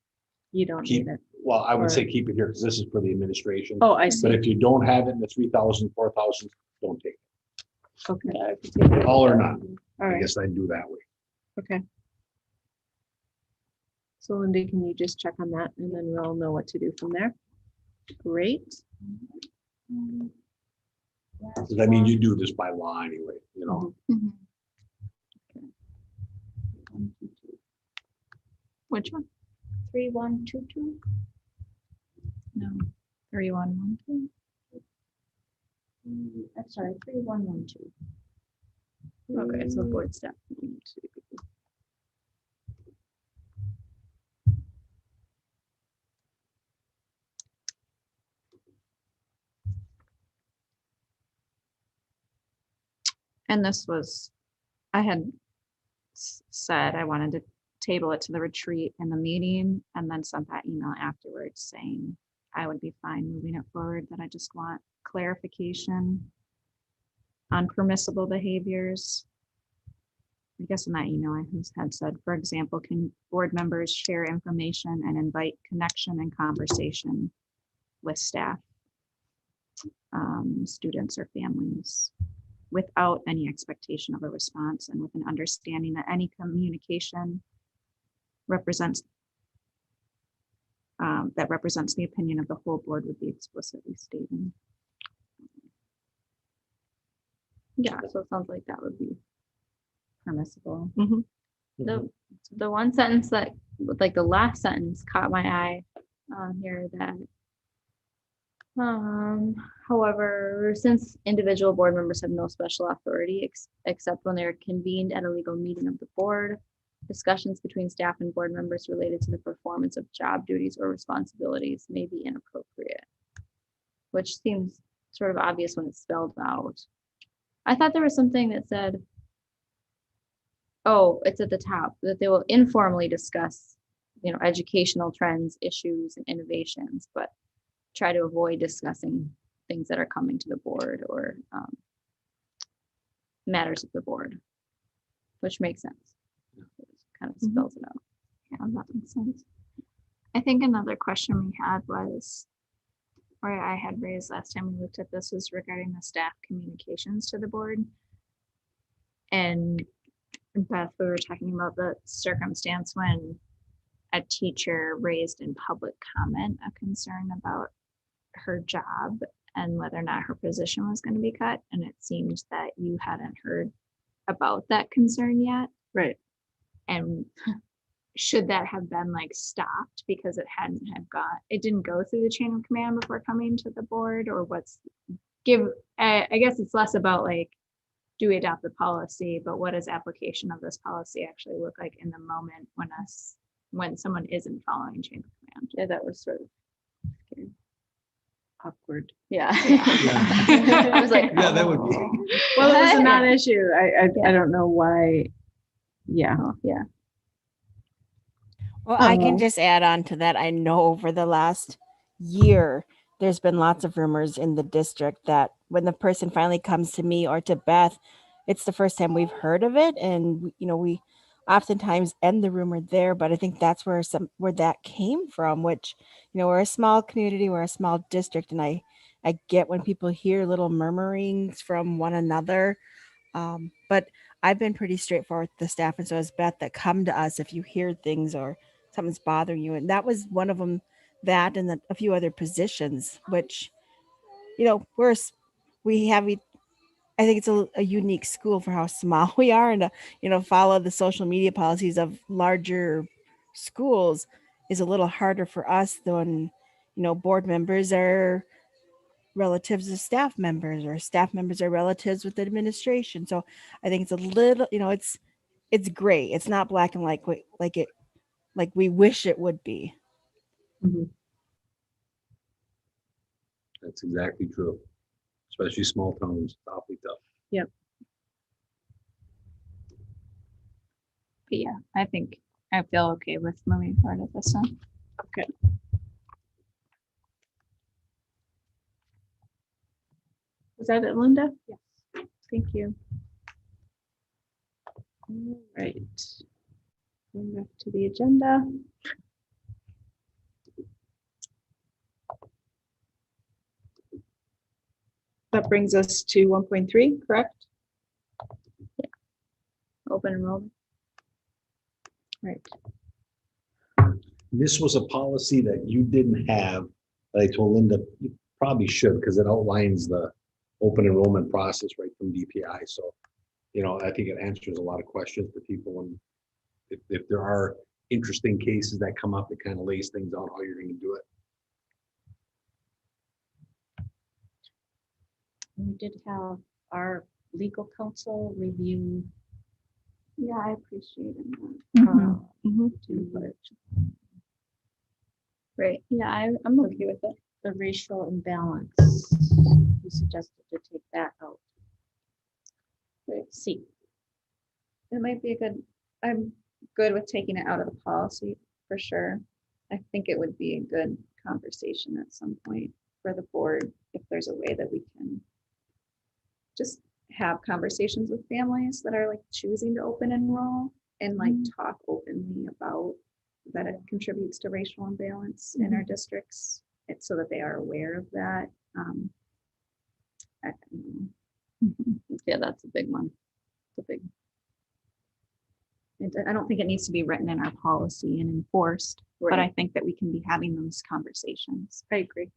You don't keep need it. well, I Or- would say keep it here because this is for the administration. Oh, I But see. if you don't have it in the 3,000, 4,000, don't take Okay. it. All or none. All I right. guess I'd do that way. Okay. So Linda, can you just check on that and then we'll know what to do from there? Great. Because I mean, you do this by law anyway, you know. mhm. Which one? 3122. No, 3112. I'm sorry, 3112. Okay, so board staff. meeting two. And this was, I had said I wanted to table it to the retreat and the meeting and then sent that email afterwards saying I would be fine moving it forward, that I just want clarification on permissible behaviors. I guess in that email I had said, for example, can board members share information and invite connection and conversation with staff, students or families, without any expectation of a response and with an understanding that any communication represents the opinion of the whole board would be explicitly stated. Yeah, so it sounds like that would be permissible. Mhm. The one sentence that, like the last sentence caught my eye on here that, however, since individual board members have no special authority except when they're convened at a legal meeting of the board, discussions between staff and board members related to the performance of job duties or responsibilities may be inappropriate, which seems sort of obvious when it's spelled out. I thought there was something that said, oh, it's at the top, that they will informally discuss, educational trends, issues, and innovations, but try to avoid discussing things that are coming to the board or matters of the board, which makes sense. It kind of spells it out. Yeah, that makes sense. I think another question we had was, or I had raised last time we looked at this, was regarding the staff communications to the board. And Beth, we were talking about the circumstance when a teacher raised in public comment a concern about her job and whether or not her position was going to be cut. And it seemed that you hadn't heard about that concern yet. Right. And should that have been like stopped because it didn't go through the chain of command before coming to the board, or I guess it's less about like, do we adopt the policy, but what does application of this policy actually look like in the moment when someone isn't following chain of command? Yeah, that was sort of scary. Awkward. Yeah. Yeah. I was like, Yeah, that would be. Well, it was a non-issue. I don't know why. Yeah. oh, yeah. Well, I Oh. can just add on to that. I know over the last year, there's been lots of rumors in the district that when the person finally comes to me or to Beth, it's the first time we've heard of it. And, we oftentimes end the rumor there, but I think that's where that came from, which, we're a small community, we're a small district. And I get when people hear little murmurings from one another. But I've been pretty straightforward with the staff. And so has Beth, that come to us if you hear things or something's bothering you. And that was one of them, that and a few other positions, which, we have, I think it's a unique school for how small we are, and to, follow the social media policies of larger schools is a little harder for us than, board members are relatives of staff members, or staff members are relatives with the administration. So I think it's a little, it's gray. It's not black and white like we wish it would be. That's exactly true. Especially small towns, it's awfully tough. But yeah, I think I feel okay with moving forward with this one. Is that it, Linda? Yes. Thank you. All right. Going back to the agenda. That brings us to 1.3, correct? Open enrollment. Right. This was a policy that you didn't have, that I told Linda, you probably should, because it outlines the open enrollment process right from DPI. So, you know, I think it answers a lot of questions for people. And if there are interesting cases that come up, it kind of lays things out how you're going to do it. We did have our legal counsel review. Yeah, I appreciated that. Right. Yeah, I'm okay with it. The racial imbalance. We suggested to take that out. See, It might be a good, I'm good with taking it out of the policy for sure. I think it would be a good conversation at some point for the board, if there's a way that we can just have conversations with families that are like choosing to open enroll and like talk openly about that it contributes to racial imbalance in our districts. It's so that they are aware of that. Yeah, that's a big one. It's a big. I don't think it needs to be written in our policy and enforced, but I think that we can be having those conversations. I agree.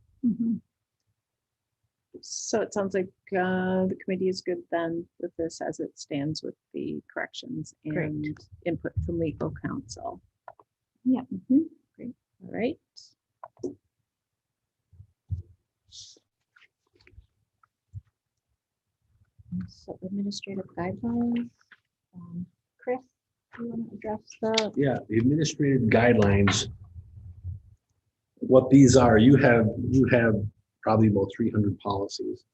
So it sounds like the committee is good then with this as it stands with the corrections and input from legal counsel. Yeah. Great. All right. so administrative guidelines. Chris, do you want to address the? Yeah, the administrative guidelines. What these are, you have probably about 300 policies.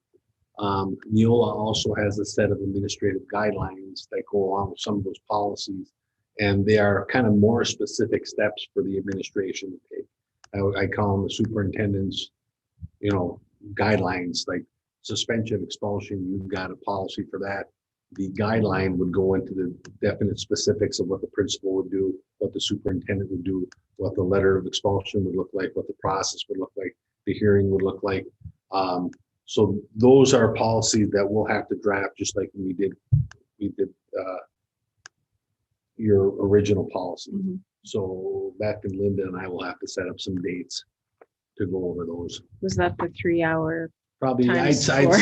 Neola also has a set of administrative guidelines that go along with some of those policies, and they are kind of more specific steps for the administration to take. I call them the superintendent's, you know, guidelines, like suspension, expulsion. You've got a policy for that. The guideline would go into the definite specifics of what the principal would do, what the superintendent would do, what the letter of expulsion would look like, what the process would look like, the hearing would look like. So those are policies that we'll have to draft, just like we did your original policy. So Beth and Linda and I will have to set up some dates to go over those. Was that the 3-hour? Probably, I'd Times say four.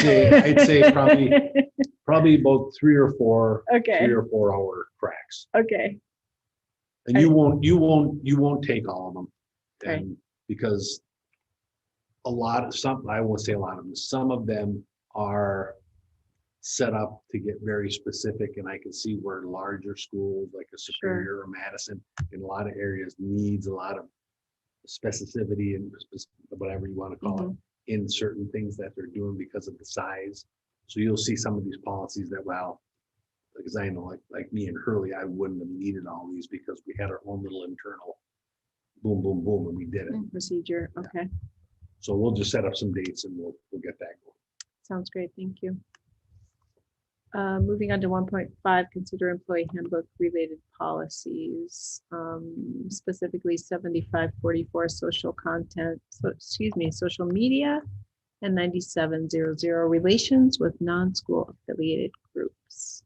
probably about 3 or 4 Okay. 3 or 4 hour cracks. Okay. And you won't take all of them. Right. And because I won't say a lot of them, some of them are set up to get very specific, and I can see where larger schools like a Superior or Madison in a lot of areas needs a lot of specificity and whatever you want to call it in certain things that they're doing because of the size. So you'll see some of these policies that, well, because I know like me and Hurley, I wouldn't have needed all these because we had our own little internal boom, boom, boom, and we did it. Procedure. Okay. So we'll just set up some dates and we'll get that going. Sounds great. Thank you. Moving on to 1.5, consider employee handbook related policies, specifically 7544 social content, social media, and 9700 relations with non-school affiliated groups.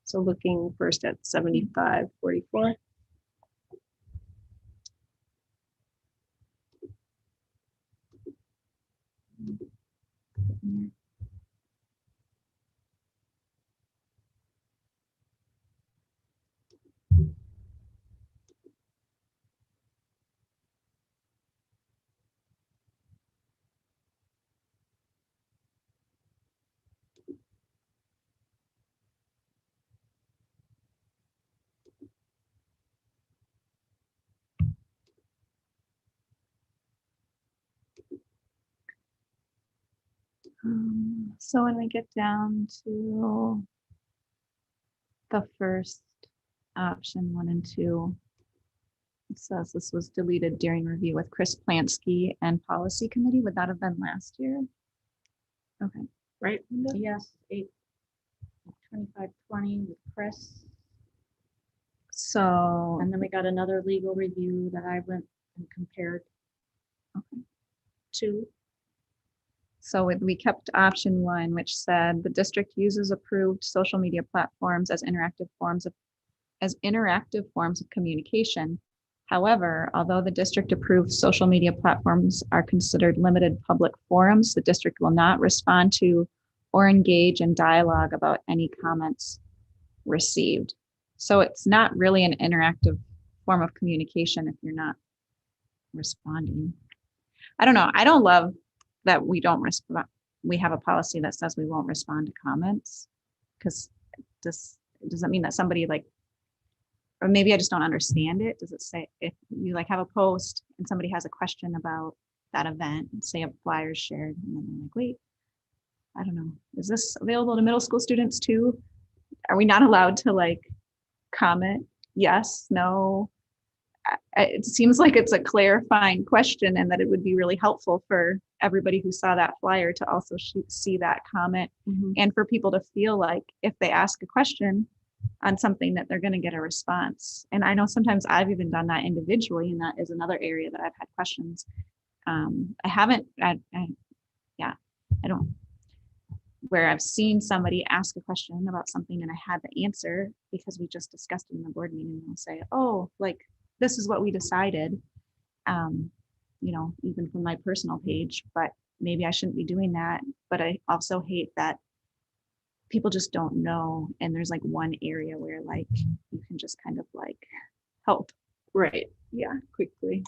So looking first at 7544. So when we get down to the first option, 1 and 2, it says this was deleted during review with Chris Plansky and policy committee. Would that have been last year? Okay, right, Linda? Yes, 8/25/20 with Chris. So, And then we got another legal review that I went and compared to. we kept option 1, which said the district uses approved social media platforms as interactive forms of communication. However, although the district approved social media platforms are considered limited public forums, the district will not respond to or engage in dialogue about any comments received. So it's not really an interactive form of communication if you're not responding. I don't know. I don't love that we don't respond. We have a policy that says we won't respond to comments, because does that mean that somebody like, or maybe I just don't understand it. Does it say if you like have a post and somebody has a question about that event, and say a flyer shared, and then they're like, wait, I don't know, is this available to middle school students too? Are we not allowed to like comment? Yes, no. It seems like it's a clarifying question, and that it would be really helpful for everybody who saw that flyer to also see that comment, and for people to feel like if they ask a question on something that they're going to get a response. And I know sometimes I've even done that individually, and that is another area that I've had questions. Where I've seen somebody ask a question about something and I had the answer because we just discussed it in the board meeting, and they'll say, oh, like, this is what we decided, even from my personal page, but maybe I shouldn't be doing that. But I also hate that people just don't know. And there's like one area where like, you can just kind of like help. Right. Yeah, quickly.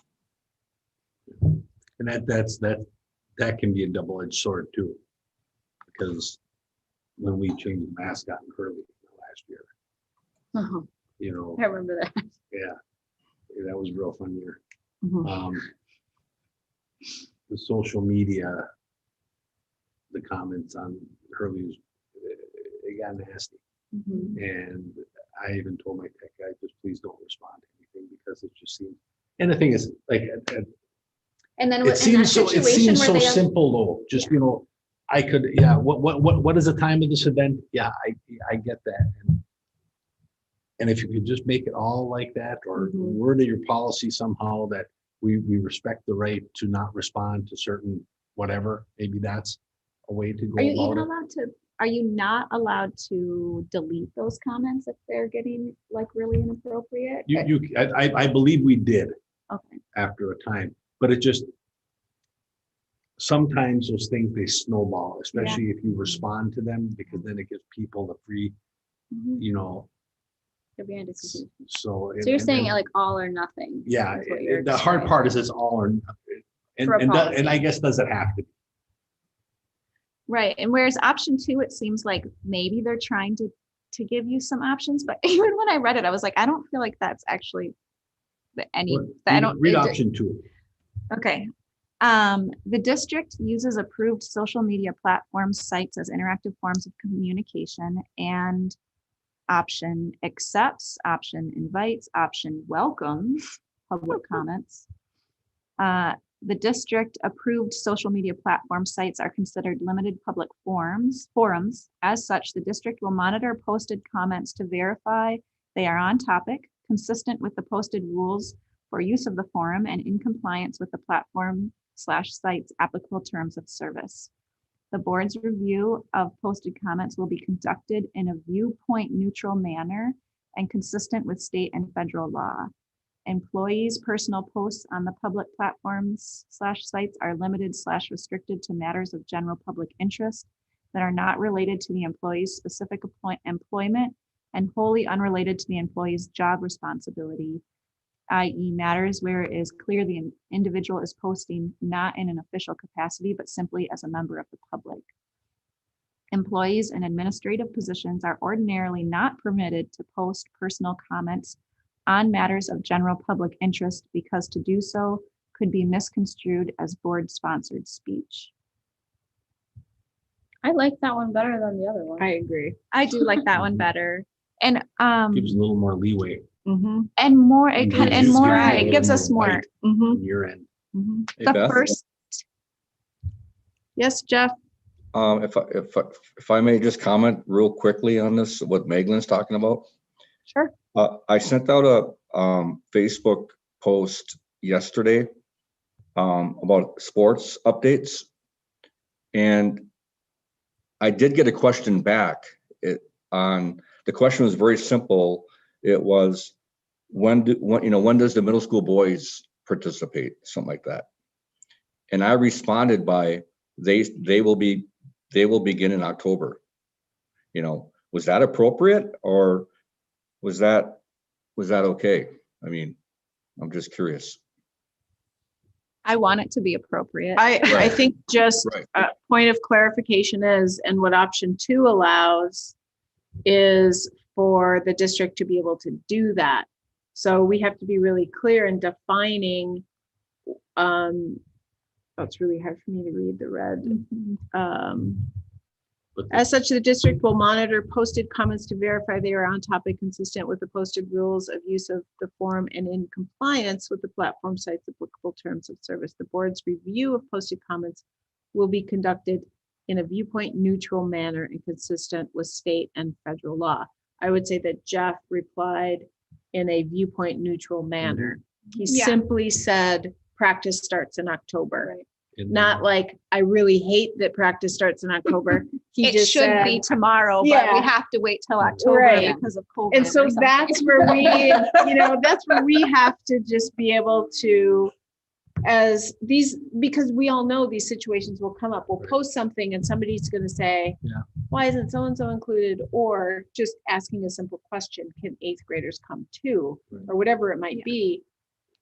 And that can be a double-edged sword too. Because when we changed the mascot in Hurley last year, I remember that. yeah, that was a real fun year. Mhm. The social media, the comments on Hurley's, it got nasty. And I even told my tech guy, just please don't respond to anything, because it just seems, and the thing is, like, And then it seems so simple though, just, I could, what is the time of this event? Yeah, I get that. And if you could just make it all like that, or word your policy somehow that we respect the right to not respond to certain whatever, maybe that's a way to go Are you about even it. allowed to, are you not allowed to delete those comments if they're getting like really inappropriate? I believe we did Okay. after a time, but it just, sometimes those things, they snowball, especially if you respond to them, because then it gives people the free, Could be a decision. so. So you're saying like all or nothing? Yeah, is what you're the hard describing. part is it's all or nothing. For a And I policy. guess, does it have to be? Right. And whereas option 2, it seems like maybe they're trying to give you some options, but even when I read it, I was like, I don't feel like that's actually Read option 2. Okay. The district uses approved social media platforms, sites as interactive forms of communication, and option accepts, option invites, option welcomes public comments. The district approved social media platform sites are considered limited public forums. As such, the district will monitor posted comments to verify they are on topic, consistent with the posted rules for use of the forum, and in compliance with the platform/site's applicable terms of service. The board's review of posted comments will be conducted in a viewpoint neutral manner and consistent with state and federal law. Employees' personal posts on the public platforms/sites are limited/restricted to matters of general public interest that are not related to the employee's specific employment and wholly unrelated to the employee's job responsibility, i.e. matters where it is clear the individual is posting not in an official capacity, but simply as a member of the public. Employees in administrative positions are ordinarily not permitted to post personal comments on matters of general public interest, because to do so could be misconstrued as board-sponsored speech. I like that one better than the other one. I agree. I do like that one better. And Gives a little more leeway. Mhm. and more it And kind gives and you- more gives you a it gives little us more more bite Mhm. on your end. Hey, the Beth, first. Yes, Jeff? if I may just comment real quickly on this, what Megan's talking about. Sure. I sent out a Facebook post yesterday about sports updates. And I did get a question back. The question was very simple. It was, when does the middle school boys participate? Something like that. And I responded by, they will begin in October. Was that appropriate, or was that okay? I mean, I'm just curious. I want it to be appropriate. I think just Right. a point of clarification is, and what option 2 allows is for the district to be able to do that. So we have to be really clear in defining, it's really hard for me to read the red. But As such, the district will monitor posted comments to verify they are on topic, consistent with the posted rules of use of the forum, and in compliance with the platform site's applicable terms of service. The board's review of posted comments will be conducted in a viewpoint neutral manner and consistent with state and federal law. I would say that Jeff replied in a viewpoint neutral manner. He Yeah. simply said, practice starts in October. And Not like, I really hate that practice starts in October. He It just should said, be tomorrow, but Yeah. we have to wait till October Right. because of COVID. and so or something. that's where that's where we have to just be able to, because we all know these situations will come up. We'll post something and somebody's going to say, Yeah. why isn't so-and-so included? Or just asking a simple question, can 8th graders come too? Right. Or whatever it might be.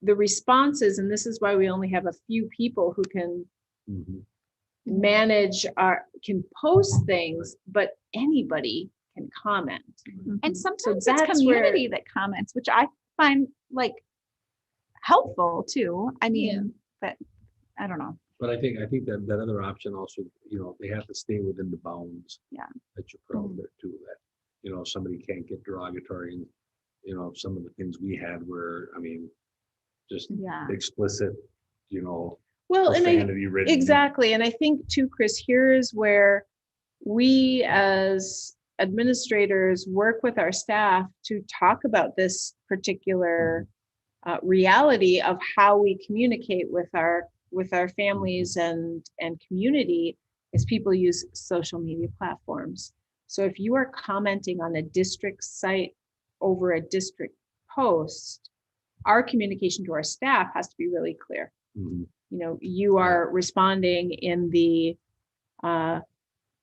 The responses, and this is why we only have a few people who can Mhm. can post things, but anybody can comment. And sometimes So it's that's where- community that comments, which I find like helpful too. I mean, but I don't know. But I think that other option also, they have to stay within the bounds. Yeah. That you put out there too, that, somebody can't get derogatory and, some of the things we had were, just Yeah. explicit, Well, and profanity ridden. exactly. And I think too, Chris, here is where we as administrators work with our staff to talk about this particular reality of how we communicate with our families and community as people use social media platforms. So if you are commenting on a district site over a district post, our communication to our staff has to be really clear. Mhm. You are responding in the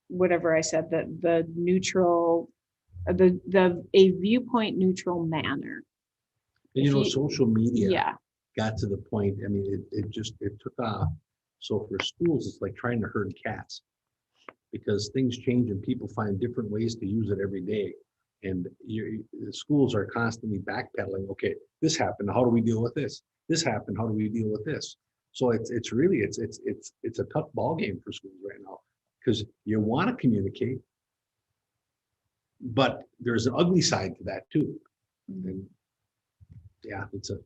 whatever I said, the neutral, a viewpoint neutral manner. And, If you- social media Yeah. got to the point, it took off. So for schools, it's like trying to herd cats. Because things change and people find different ways to use it every day. And the schools are constantly backpedaling. Okay, this happened. How do we deal with this? This happened. How do we deal with this? So it's really a tough ballgame for schools right now, because you want to communicate, but there's an ugly side to that too. And yeah, it's a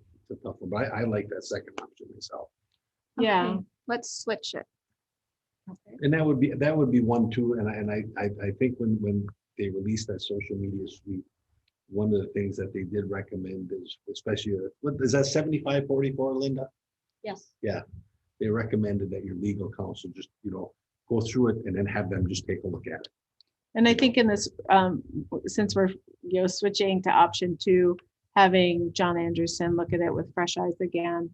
tough one, but I like that second option myself. Yeah. Okay, let's switch it. And that would be one too. And I think when they released that social media suite, one of the things that they did recommend is, especially, what is that 75/44, Linda? Yes. Yeah, they recommended that your legal counsel just, go through it and then have them just take a look at it. And I think in this, since we're, switching to option 2, having John Anderson look at it with fresh eyes again,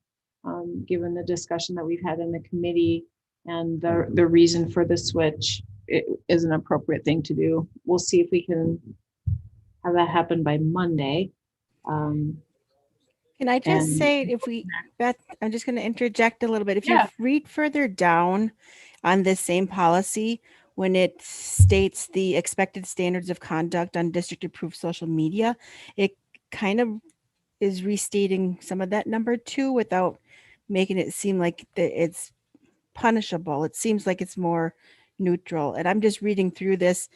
given the discussion that we've had in the committee and the reason for the switch, it is an appropriate thing to do. We'll see if we can have that happen by Monday. Can I just And- say, Beth, I'm just going to interject a little bit. If Yeah. you read further down on this same policy, when it states the expected standards of conduct on district approved social media, it kind of is restating some of that number 2 without making it seem like it's punishable. It seems like it's more neutral. And I'm just reading through this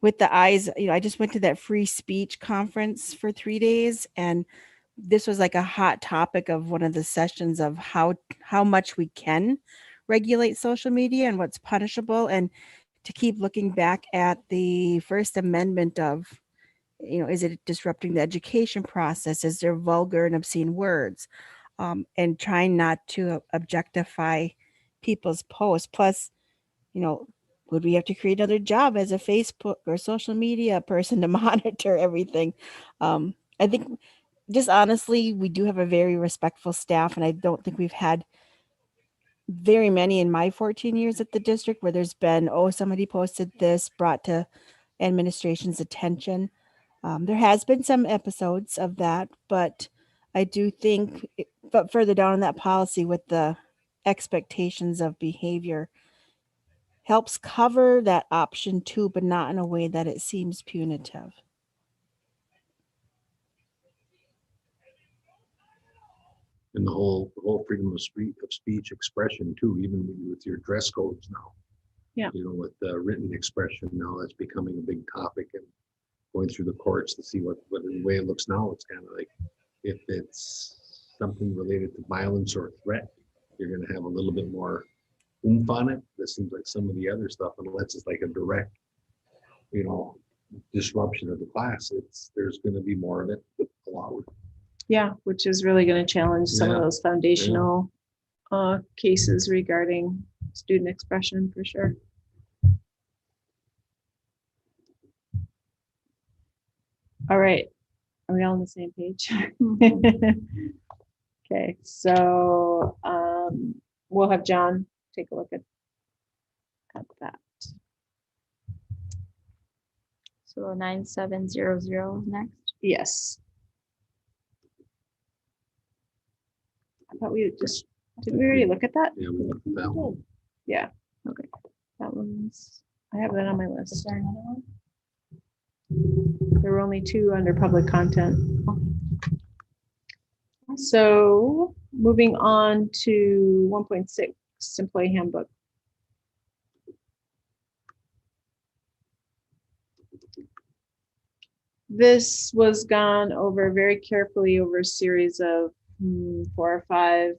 with the eyes, I just went to that free speech conference for 3 days, and this was like a hot topic of one of the sessions of how much we can regulate social media and what's punishable, and to keep looking back at the First Amendment of, is it disrupting the education process? Is there vulgar and obscene words? And trying not to objectify people's posts. Plus, would we have to create another job as a Facebook or social media person to monitor everything? I think just honestly, we do have a very respectful staff, and I don't think we've had very many in my 14 years at the district where there's been, oh, somebody posted this, brought to administration's attention. There has been some episodes of that, but I do think, but further down in that policy with the expectations of behavior helps cover that option too, but not in a way that it seems punitive. And the whole freedom of speech expression too, even with your dress codes now. Yeah. With the written expression now, that's becoming a big topic, and going through the courts to see what the way it looks now, it's kind of like if it's something related to violence or threat, you're going to have a little bit more oomph on it. This seems like some of the other stuff, unless it's like a direct, disruption of the class, there's going to be more of it allowed. Yeah, which is really going to challenge some of Yeah. those foundational cases regarding student expression for sure. All right, are we all on the same page? Okay, so we'll have John take a look at that. So 9700 next. Yes. I thought we did we already look at that? Yeah, we looked at that one. Yeah, okay. That one's, I have that on my list. Is there another one? There were only two under public content. So moving on to 1.6 employee handbook. This was gone over very carefully over a series of 4 or 5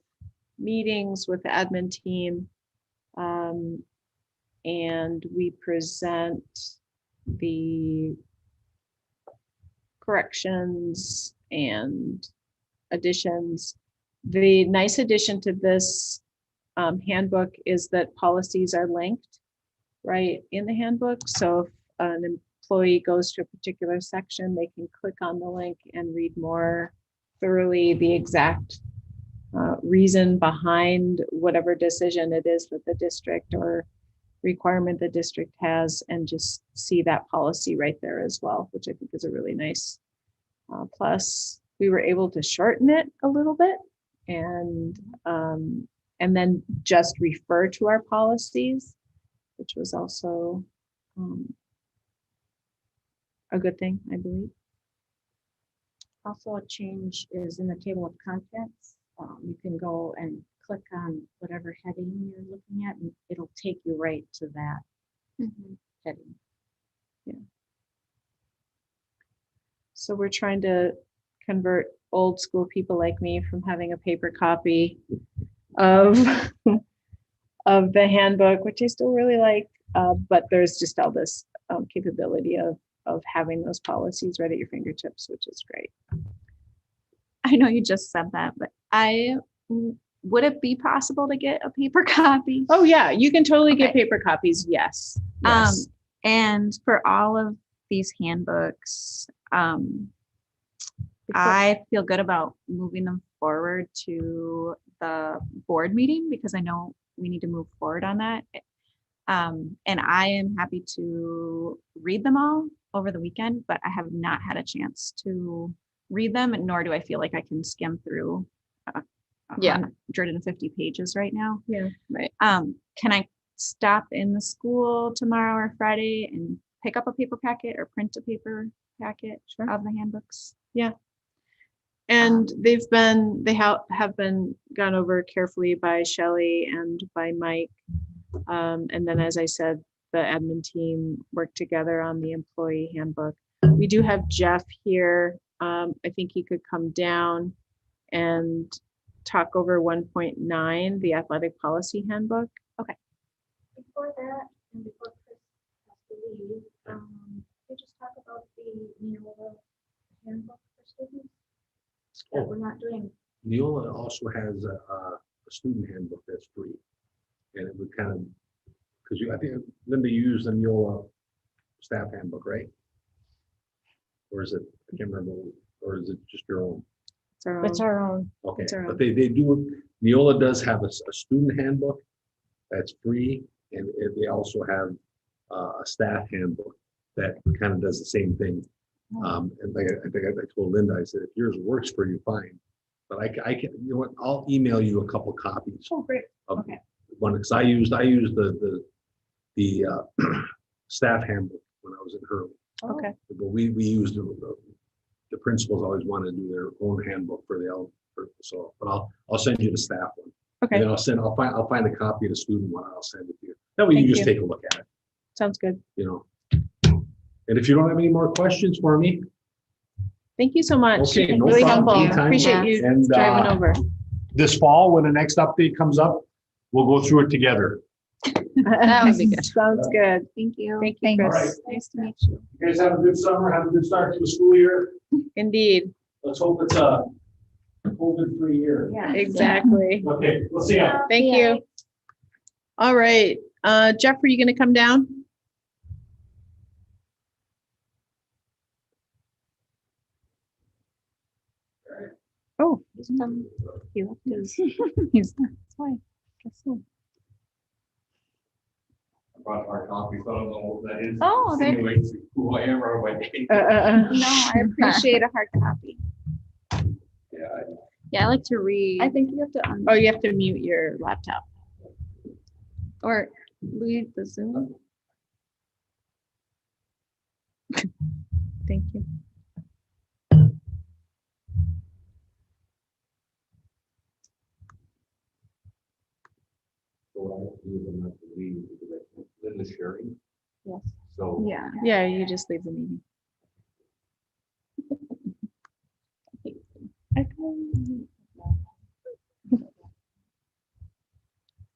meetings with the admin team. And we present the corrections and additions. The nice addition to this handbook is that policies are linked right in the handbook. So if an employee goes to a particular section, they can click on the link and read more thoroughly the exact reason behind whatever decision it is that the district or requirement the district has, and just see that policy right there as well, which I think is a really nice plus. We were able to shorten it a little bit and then just refer to our policies, which was also a good thing, I believe. Also, a change is in the table of contents. You can go and click on whatever heading you're looking at, and it'll take you right to that heading. Yeah. So we're trying to convert old school people like me from having a paper copy of of the handbook, which I still really like, but there's just all this capability of having those policies right at your fingertips, which is great. I know you just said that, but would it be possible to get a paper copy? Oh yeah, you can totally get Okay. paper copies. Yes. Yes. And for all of these handbooks, I feel good about moving them forward to the board meeting because I know we need to move forward on that. And I am happy to read them all over the weekend, but I have not had a chance to read them, and nor do I feel like I can skim through 150 pages right now. Yeah, right. Can I stop in the school tomorrow or Friday and pick up a paper packet or print a paper packet of the handbooks? Yeah. And they have been gone over carefully by Shelley and by Mike. And then, as I said, the admin team worked together on the employee handbook. We do have Jeff here. I think he could come down and talk over 1.9, the athletic policy handbook. Before that, and before Chris has to leave, we just talk about the Neola handbook for students. Oh. That we're not doing. Neola also has a student handbook that's free. And it would kind of, because I think, Linda, you use the Neola staff handbook, right? Or is it, I can't remember, or is it just your own? It's our own. Okay, It's our but own. they do, Neola does have a student handbook that's free, and they also have a staff handbook that kind of does the same thing. And like, I think I told Linda, I said, if yours works for you, fine. But I can, you know what, I'll email you a couple copies. Oh, great. Of Okay. one, because I used the staff handbook when I was in Hurley. Okay. But we used the principals always wanted to do their own handbook for so, but I'll send you the staff one. Okay. And then I'll find a copy of the student one, I'll send it to you. That way you Thank just you. take a look at it, Sounds good. you know. And if you don't have any more questions for me, Thank you so much. Okay, no Really problem. helpful. Anytime. Appreciate you And, driving over. this fall, when the next update comes up, we'll go through it together. That would be good. Sounds good. Thank you. Thank you, All right. Chris. Nice to meet you. You guys have a good summer, have a good start to the school year. Indeed. Let's hope it's a COVID-free year. Yeah. Exactly. Okay, we'll see ya. Thank you. All right. Jeff, are you going to come down? Oh, He left his, he's, that's why. Guess so. Brought our copy, so I don't know what that is. Oh, there- Insinuates who I am or what. No, I appreciate a hard copy. Yeah, Yeah, I like to read. I think you have to, Oh, you have to mute your laptop. or leave the Zoom. Thank you. So what I have to do is I'm gonna have to leave because Linda's sharing. Yes. So. Yeah. Yeah, you just leave the meeting.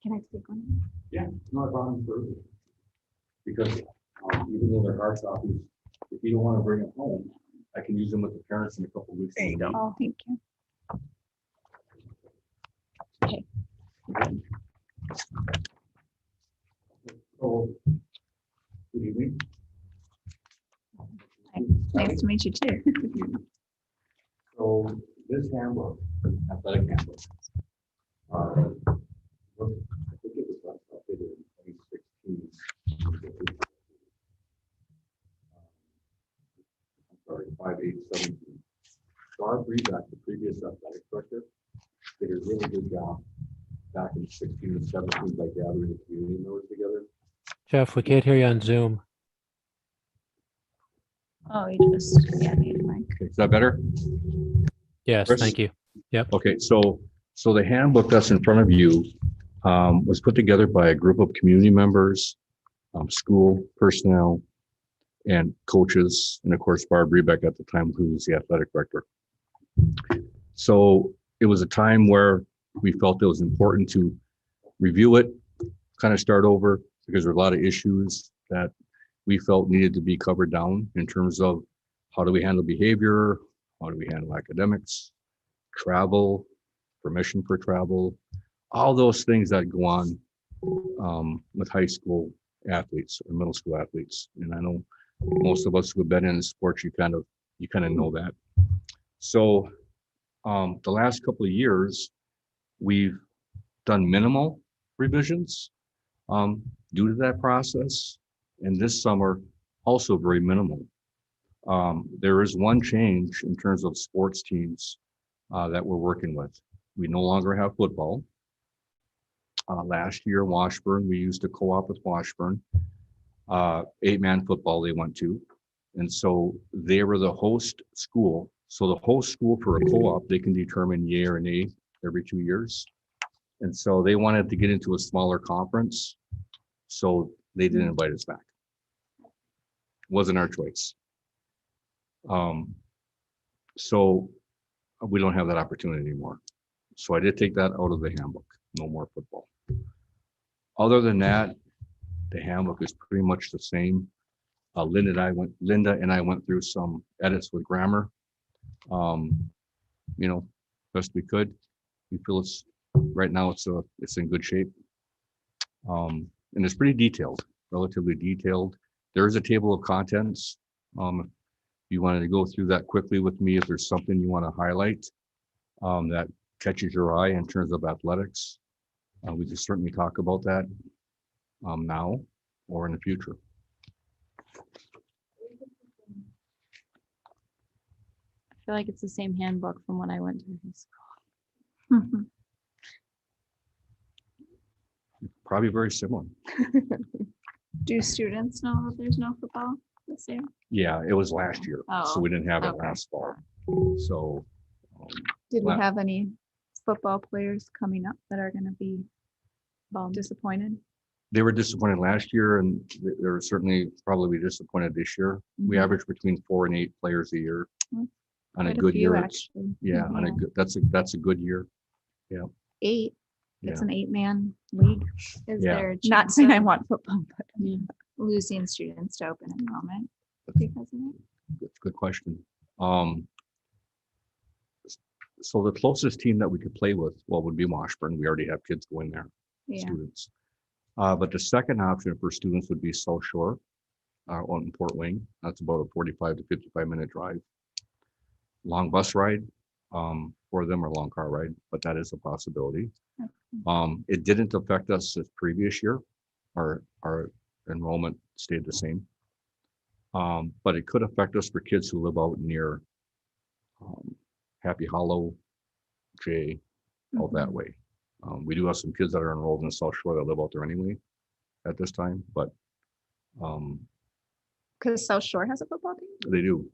Can I speak on Yeah, no problem for because even though they're hard copies, if you don't want to bring it home, I can use them with the parents in a couple of weeks. There you go. it? Oh, thank you. So, good evening. Nice to meet you too. So this handbook, athletic handbook. I think it was last updated in 2016. I'm sorry, 5/8/17. Barb Reback, the previous athletic director, did a really good job back in 16 and 17 by gathering the community members together. Jeff, we can't hear you on Zoom. Oh, you just, yeah, need a mic. Okay, is that better? Yes, Chris? thank you. Okay, so the handbook that's in front of you was put together by a group of community members, school personnel, and coaches, and of course Barb Rebeck at the time, who was the athletic director. So it was a time where we felt it was important to review it, kind of start over, because there were a lot of issues that we felt needed to be covered down in terms of how do we handle behavior, how do we handle academics, travel, permission for travel, all those things that go on with high school athletes or middle school athletes. And I know most of us who have been in sports, you kind of know that. So the last couple of years, we've done minimal revisions due to that process. And this summer, also very minimal. There is one change in terms of sports teams that we're working with. We no longer have football. Last year, Washburn, we used a co-op with Washburn. 8-man football they went to. And so they were the host school. So the host school for a co-op, they can determine yay or nay every 2 years. And so they wanted to get into a smaller conference. So they didn't invite us back. Wasn't our choice. So we don't have that opportunity anymore. So I did take that out of the handbook. No more football. Other than that, the handbook is pretty much the same. Linda and I went through some edits with grammar. You know, best we could. We feel it's right now it's in good shape. And it's pretty detailed, relatively detailed. There is a table of contents. If you wanted to go through that quickly with me, if there's something you want to highlight that catches your eye in terms of athletics, we can certainly talk about that now or in the future. I feel like it's the same handbook from when I went to high school. Probably very similar. Do students know that there's no football this year? Yeah, it was last year, so Oh, we didn't have it okay. last fall. So Did we Wow. have any football players coming up that are gonna be disappointed? they were disappointed last year, and they're certainly probably disappointed this year. We Mhm. average between 4 and 8 players a year. Mm, On a Quite good few, year, actually. yeah, on a Yeah. good, that's a good year. 8. Yeah. It's an 8-man league. Is Yeah. there a Not chance saying I of want football, but losing students to open enrollment because of it? That's a good question. So the closest team that we could play with, well, would be Washburn. We already have kids going there, Yeah. students. But the second option for students would be South Shore, on Port Wing. That's about a 45 to 55-minute drive. Long bus ride, for them, or long car ride, but that is a possibility. It didn't affect us this previous year. Our enrollment stayed the same. But it could affect us for kids who live out near Happy Hollow, Jay, out that way. We do have some kids that are enrolled in South Shore that live out there anyway at this time, but Because South Shore has a football team? they do.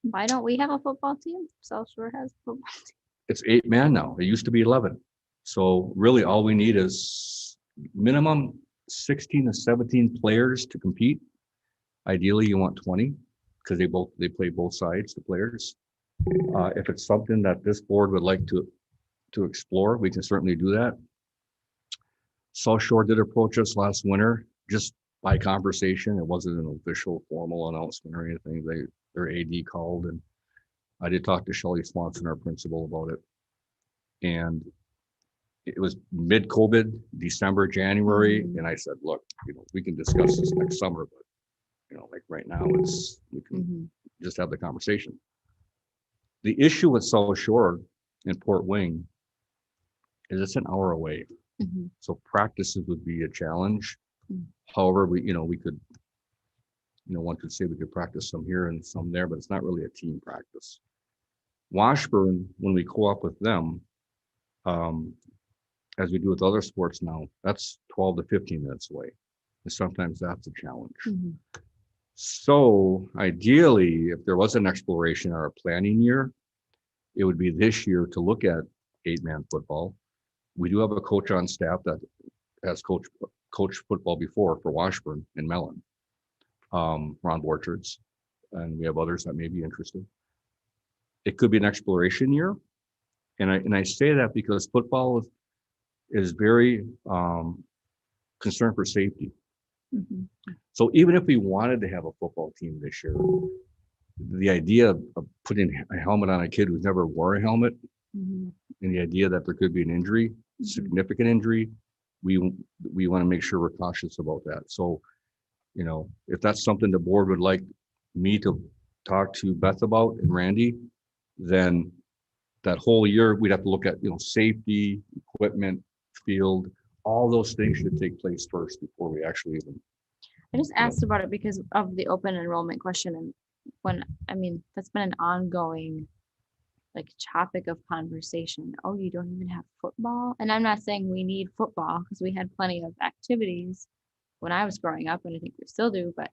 Why don't we have a football team? South Shore has a football team. It's 8-man now. It used to be 11. So really all we need is minimum 16 to 17 players to compete. Ideally, you want 20 because they play both sides, the players. If it's something that this board would like to explore, we can certainly do that. South Shore did approach us last winter, just by conversation. It wasn't an official formal announcement or anything. Their AD called, and I did talk to Shelley Swanson, our principal, about it. And it was mid-COVID, December, January, and I said, look, we can discuss this next summer, but like right now, we can just have the conversation. The issue with South Shore and Port Wing is it's an hour away. So practices would be a challenge. However, we could, one could say we could practice some here and some there, but it's not really a team practice. Washburn, when we co-op with them, as we do with other sports now, that's 12 to 15 minutes away. And sometimes that's a challenge. So ideally, if there was an exploration or a planning year, it would be this year to look at 8-man football. We do have a coach on staff that has coached football before for Washburn and Mellon, Ron Borchards, and we have others that may be interested. It could be an exploration year. And I say that because football is very concerned for safety. So even if we wanted to have a football team this year, the idea of putting a helmet on a kid who's never wore a helmet, and the idea that there could be an injury, significant injury, we want to make sure we're cautious about that. So, if that's something the board would like me to talk to Beth about and Randy, then that whole year we'd have to look at, safety, equipment, field, all those things should take place first before we actually even. I just asked about it because of the open enrollment question, and that's been an ongoing topic of conversation. Oh, you don't even have football? And I'm not saying we need football because we had plenty of activities when I was growing up, and I think we still do, but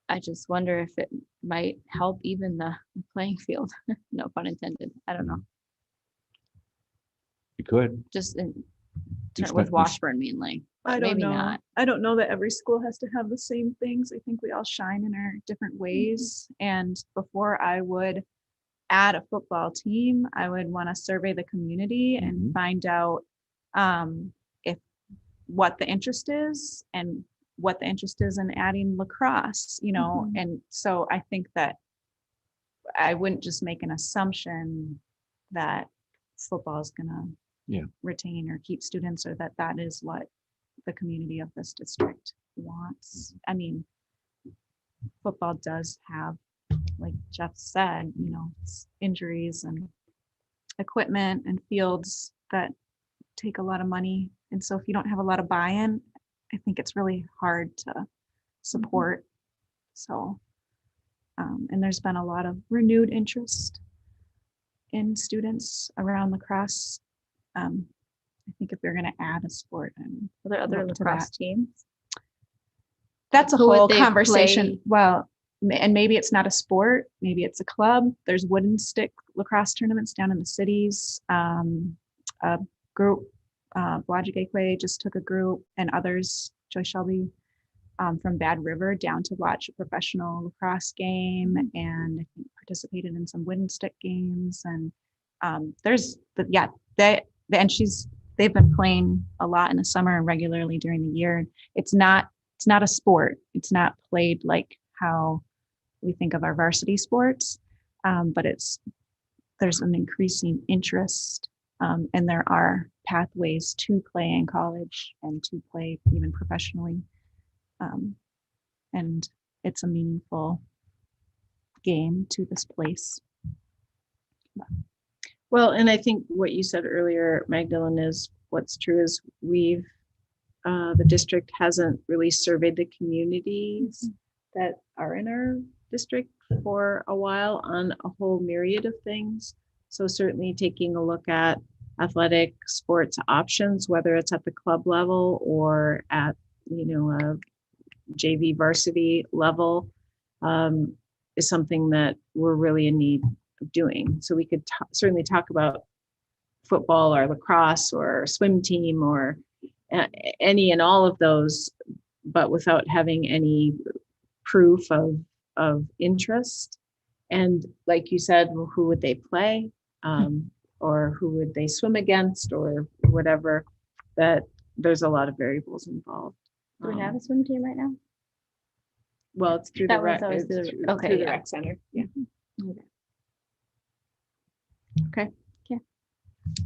I just wonder if it might help even the playing field. No pun intended. I don't know. You could. Just with Washburn mainly. I don't Maybe know. not. I don't know that every school has to have the same things. I think we all shine in our different ways. And before I would add a football team, I would want to survey the community and find out if what the interest is and what the interest is in adding lacrosse, you know. And so I think that I wouldn't just make an assumption that football is gonna retain or keep students, or that that is what the community of this district wants. I mean, football does have, like Jeff said, you know, injuries and equipment and fields that take a lot of money. And so if you don't have a lot of buy-in, I think it's really hard to support. So, and there's been a lot of renewed interest in students around lacrosse. I think if we're going to add a sport, and Are there other look to lacrosse that. teams? That's a Who would whole they conversation. play? Well, and maybe it's not a sport, maybe it's a club. There's wooden stick lacrosse tournaments down in the cities. A group, Blodgett just took a group, and others, Joy Shelby, from Bad River down to watch a professional lacrosse game, and I think participated in some wooden stick games. And there's they've been playing a lot in the summer and regularly during the year. It's not a sport. It's not played like how we think of our varsity sports, but there's an increasing interest, and there are pathways to play in college and to play even professionally. And it's a meaningful game to this place. Well, and I think what you said earlier, Magdalene, is what's true is the district hasn't really surveyed the communities that are in our district for a while on a whole myriad of things. So certainly taking a look at athletic sports options, whether it's at the club level or at, a JV varsity level, is something that we're really in need of doing. So we could certainly talk about football or lacrosse or swim team or any and all of those, but without having any proof of interest. And like you said, well, who would they play? Or who would they swim against, or whatever? That there's a lot of variables involved. Do we have a swim team right now? Well, it's through That the was rec. always it's through through okay, the yeah. rec center. Yeah. Okay. Yeah.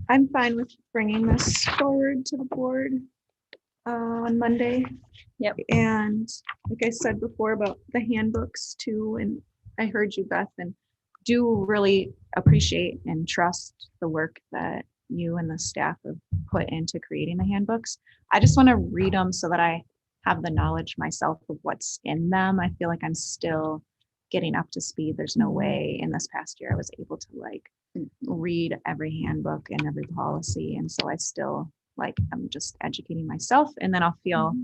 I'm fine with bringing this forward to the board on Monday. Yep. And like I said before about the handbooks too, and I heard you, Beth, and do really appreciate and trust the work that you and the staff have put into creating the handbooks. I just want to read them so that I have the knowledge myself of what's in them. I feel like I'm still getting up to speed. There's no way in this past year I was able to read every handbook and every policy. And so I still I'm just educating myself, and then I'll feel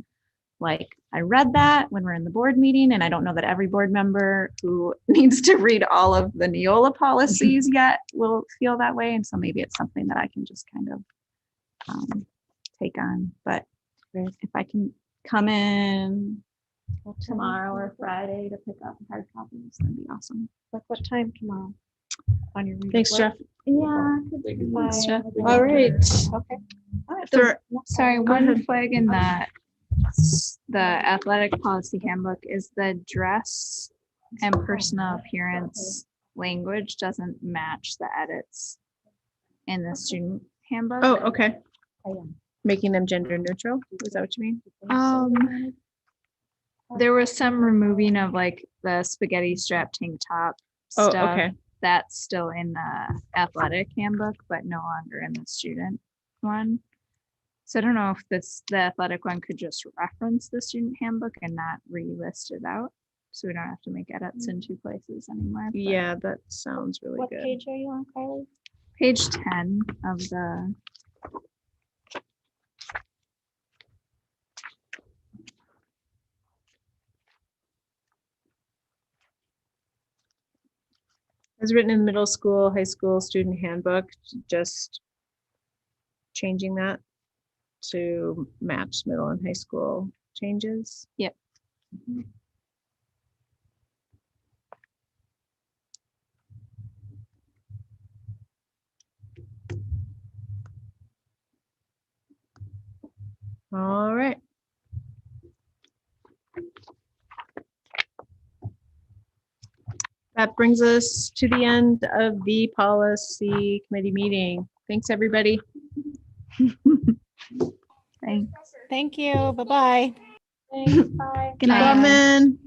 like I read that when we're in the board meeting. And I don't know that every board member who needs to read all of the Neola policies yet will feel that way. And so maybe it's something that I can just kind of take on. But if I can come in tomorrow or Friday to pick up hard copies, that'd be awesome. Like what time tomorrow? On your Thanks, Jeff. Yeah. Thanks, Jeff. All right. Okay. Sorry, one flag in the athletic policy handbook is the dress and personal appearance language doesn't match the edits in the student handbook. Oh, okay. Making them gender neutral. Is that what you mean? There was some removing of the spaghetti strap tank top Oh, stuff. okay. That's still in the athletic handbook, but no longer in the student one. So I don't know if the athletic one could just reference the student handbook and not relist it out. So we don't have to make edits in two places anymore. but Yeah, that sounds really What good. page are you on, Carly? Page 10 of the. As written in middle school, high school student handbook, just changing that. to match middle and high school changes. Yep. All right. That brings us to the end of the policy committee meeting. Thanks, everybody. Thanks. Thank you. Bye-bye. Thanks, bye. Good night. Coming.